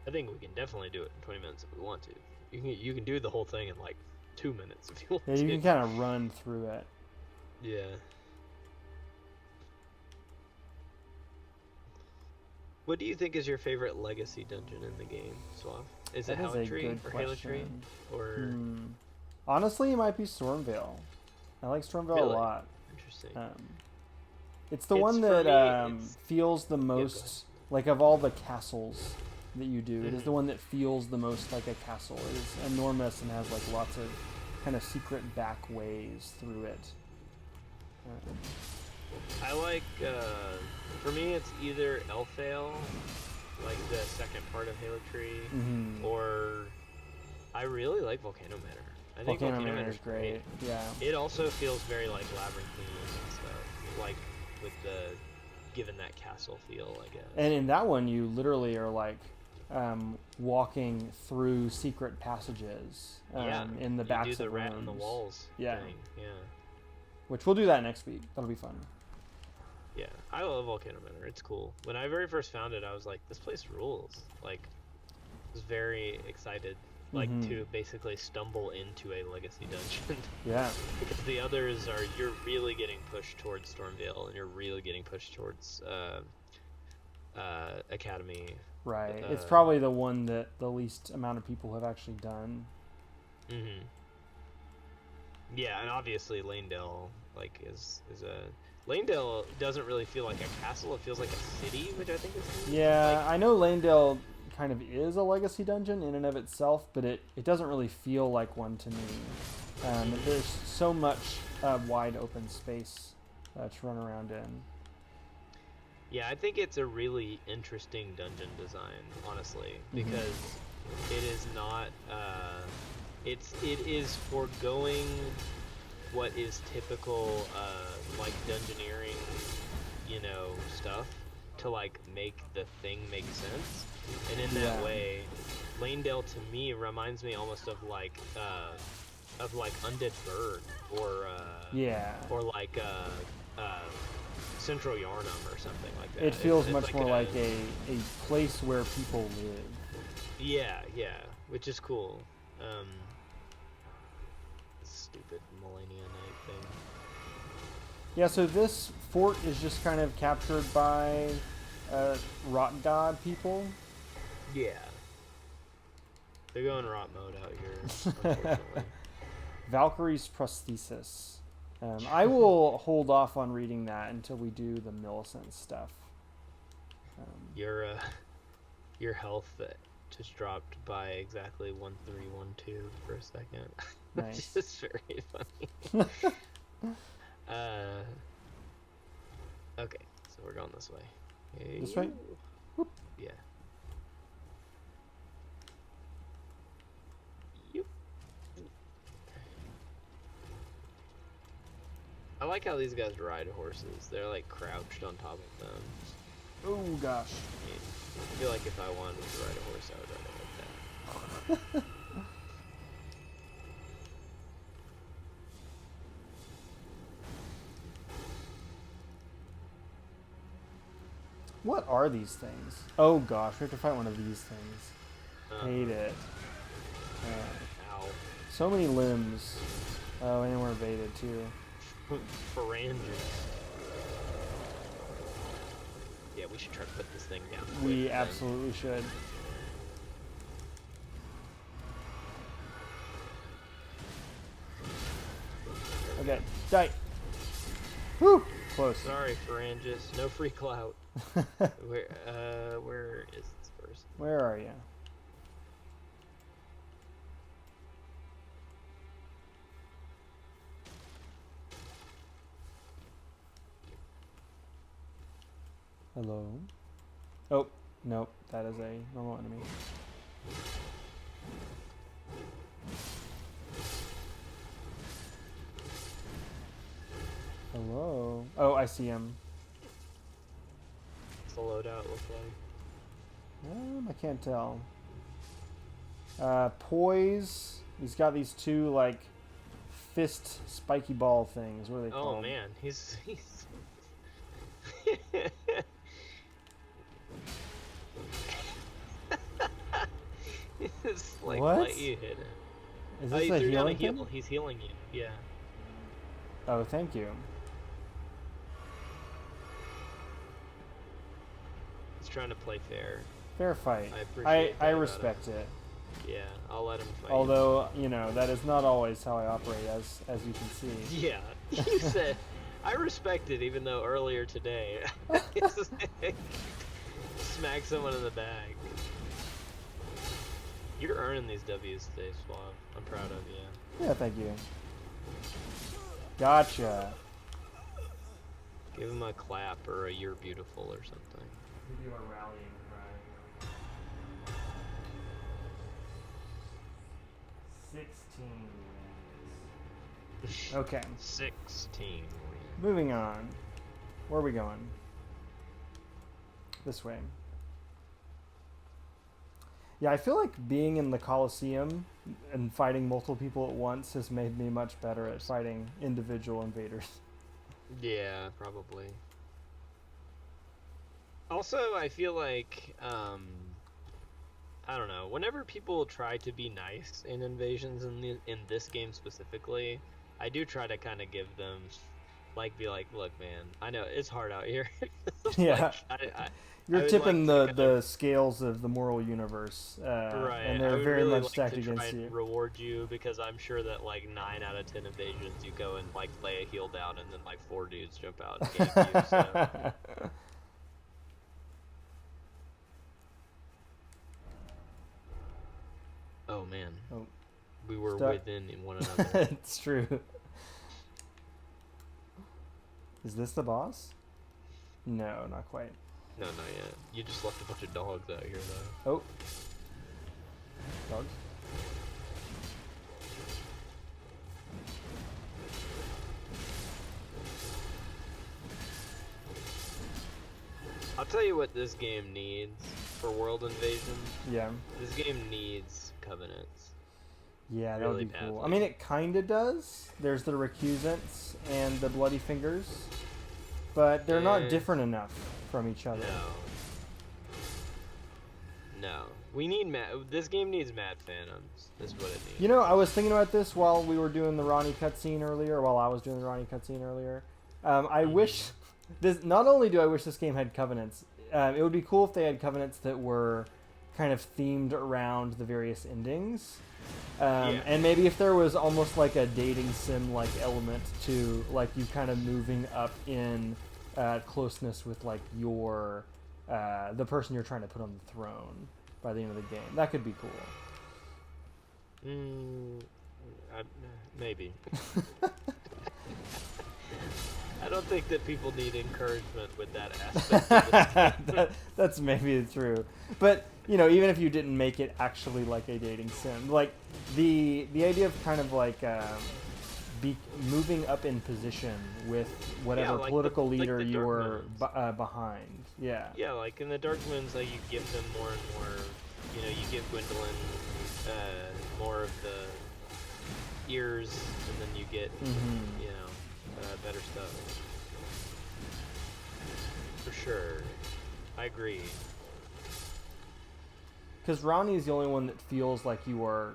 I think we can definitely do it in 20 minutes if we want to. You can do the whole thing in like 2 minutes if you want Yeah, to. you can kind of run through it. Yeah. What do you think is your favorite legacy dungeon in the game, Swaff? Is it That is a Haligtree good or Haligtree? question. Or Honestly, it might be Stormvale. I like Stormvale a Really? lot. interesting? It's the It's one for that me, it's- feels the go most like of all the castles that you do. It is Mhm. the one that feels the most like a castle. It is enormous and has like lots of kind of secret back ways through it. I like, for me, it's either Elfale, like the second part of Haligtree, Mhm. or I really like Volcano Manor. I think Volcano Volcano Manor Manor's is great. Yeah. It also feels very like labyrinthine and stuff, like with the given that castle feel, I guess. And in that one, you literally are like walking through secret passages in the you backs do the of rat rooms. in the walls Yeah. thing. Yeah. Which we'll do that next week. That'll be fun. Yeah, I love Volcano Manor. It's cool. When I very first found it, I was like, this place rules. Like, I was very excited, like, Mhm. to basically stumble into a legacy dungeon. Yeah. Because the others are, you're really getting pushed towards Stormvale, and you're really getting pushed towards Academy. Right. It's Uh, probably the one that the least amount of people have actually done. Mm-hmm. Yeah, and obviously Lanedale, like, is a... Lanedale doesn't really feel like a castle, it feels like a city, which I think is neat. Yeah, Like, I know Lanedale kind of is a legacy dungeon in and of itself, but it doesn't really feel like one to me. There's so much wide open space to run around in. yeah, I think it's a really interesting dungeon design, honestly, Mhm. because it is not, it is foregoing what is typical, like, dungeoneering, stuff to, like, make the thing make sense. And in that Yeah. way, Lanedale to me reminds me almost of like Undead Bird or Yeah. or like Central Yarnum or something like that. It feels It's much more like a place where people live. Yeah, which is cool. Stupid Millennia Night thing. Yeah, so this fort is just kind of captured by rot god people. Yeah. They're going rot mode out here, unfortunately. Valkyrie's prosthesis. I will hold off on reading that until we do the Millicent stuff. Your health just dropped by exactly 1312 for a second. Nice. Which is very funny. Okay, so we're going this way. Hey, This way? Whoop. Yeah. Yoop. I like how these guys ride horses. They're like crouched on top of them. Oh gosh. I feel like if I wanted to ride a horse, I would ride it like that. What are these things? Oh gosh, we have to fight one of these things. Hate it. Ow. So many limbs. Oh, and we're baited too. Pharynges. Yeah, we should try to put this thing down. We quick, then. absolutely should. Okay, die. Whew, close. Sorry, Pharynges. No free clout. Where is this person? Where are you? Hello? Oh, nope, that is a normal enemy. Hello? Oh, I see him. What's the loadout look like? I can't tell. Poise. He's got these two, like, fist spiky ball things. What are they called? Oh man, he's It's like What? let you hit him. Is Oh, this you a threw down a healing heal. thing? He's healing you. Yeah. Oh, thank you. He's trying to play fair. Fair fight. I appreciate that I about respect it. Yeah, I'll let him fight. Although, that is not always how I operate, as you can see. Yeah, you said I respect it, even though earlier today smack someone in the bag. You're earning these W's today, Swaff. I'm proud of you. Yeah, thank you. Gotcha. Give him a clap or a "you're beautiful" or something. Give you a rallying cry. 16. Okay. 16. Moving on. Where are we going? This way. Yeah, I feel like being in the Colosseum and fighting multiple people at once has made me much better at fighting individual invaders. Yeah, probably. Also, I feel like, I don't know, whenever people try to be nice in invasions in this game specifically, I do try to kind of give them, be like, look, man, I know it's hard out here. Yeah. You're would tipping like the scales of the moral universe, right. and I they're would very really much like stacked to try against and you. reward you, because I'm sure that 9 out of 10 invasions you go and lay a heal down and then 4 dudes jump out and gank you. So. Oh man. Oh. We were Stuck. within one another. It's true. Is this the boss? No, not quite. No, not yet. You just left a bunch of dogs out here, though. Oh. Dogs? I'll tell you what this game needs for world invasion. Yeah. This game needs covenants. Yeah, that Really would be cool. I badly. mean, it kind of does. There's the recusants and the bloody fingers, but they're not Eh. different enough from each other. No. We need this game needs Mad Phantoms. Is what it needs. I was thinking about this while we were doing the Ronnie cutscene earlier, while I was doing the Ronnie cutscene earlier. I wish this. Not only do I wish this game had covenants, it would be cool if they had covenants that were kind of themed around the various endings. And maybe if there was almost like a dating sim like element to you kind of moving up in closeness with your the person you're trying to put on the throne by the end of the game. That could be cool. Maybe. I don't think that people need encouragement with that aspect of this game. That's maybe true, but even if you didn't make it actually like a dating sim, the idea of kind of moving up in position with whatever political leader the you Dark were Moons. behind. Yeah. Yeah, in the Dark Moons, you give them more and more. You give Gwendolyn more of the ears, and then you get better stuff. For sure, I agree. Because Ronnie is the only one that feels like you are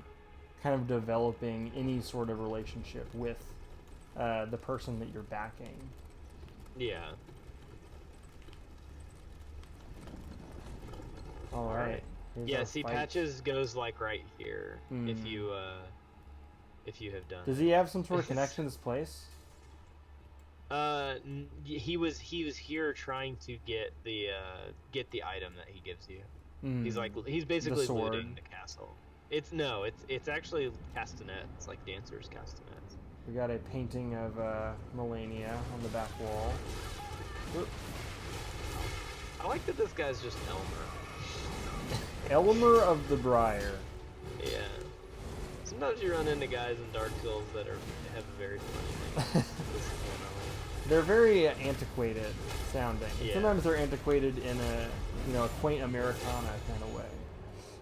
kind of developing any sort of relationship with the person that you're backing. Yeah. All right. Here's Yeah. our See, fight. Patches goes right here if you have done. Does he have some sort of connection to this place? He was here trying to get the item that he gives you. He's basically sword. looting the castle. It's actually castanets, dancers' castanets. We got a painting of Melania on the back wall. Oop. I like that this guy's just Elmer. Elmer of the Briar. Yeah. Sometimes you run into guys in Dark Souls that have a very funny name. They're very antiquated sounding. Yeah. Sometimes they're antiquated in a a quaint Americana kind of way.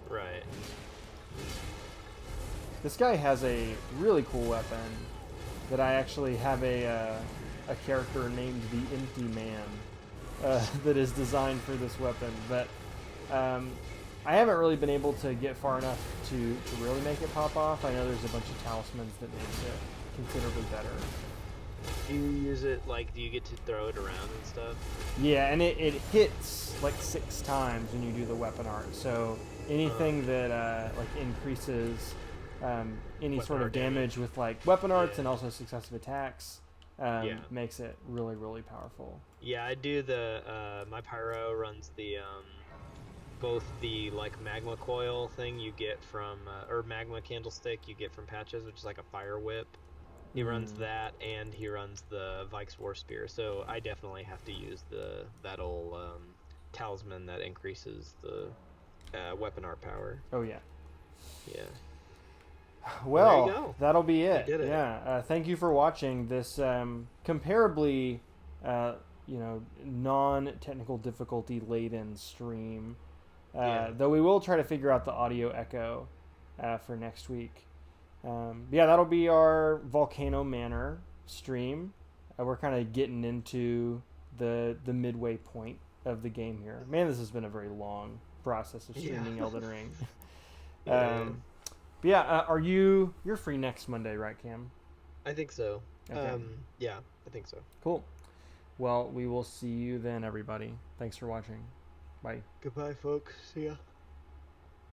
Right. This guy has a really cool weapon that I actually have a character named the Empty Man that is designed for this weapon, but I haven't really been able to get far enough to really make it pop off. I know there's a bunch of talismans that makes it considerably better. Do you use it like? Do you get to throw it around and stuff? Yeah, and it hits like 6 times when you do the weapon art. So anything that like increases any Weapon sort of art damage. damage with like weapon arts Yeah. and also successive attacks makes it really, really powerful. Yeah, I do the my pyro runs the both the like magma coil thing you get from or magma candlestick you get from patches, which is like a fire whip. He runs that, and he runs the Vike's War Spear. So I definitely have to use that old talisman that increases the weapon art power. Oh yeah. Yeah. Well, there you go. that'll be it. did it. Yeah. Thank you for watching this comparably, non-technical difficulty laden stream. Yeah. Though we will try to figure out the audio echo for next week. Yeah, that'll be our Volcano Manor stream. We're kind of getting into the midway point of the game here. Man, this has been a very long process of streaming Elden Ring. Yeah. But yeah, you're free next Monday, right, Cam? I think so. Okay. Yeah, I think so. Cool. Well, we will see you then, everybody. Thanks for watching. Bye. Goodbye, folks. See ya.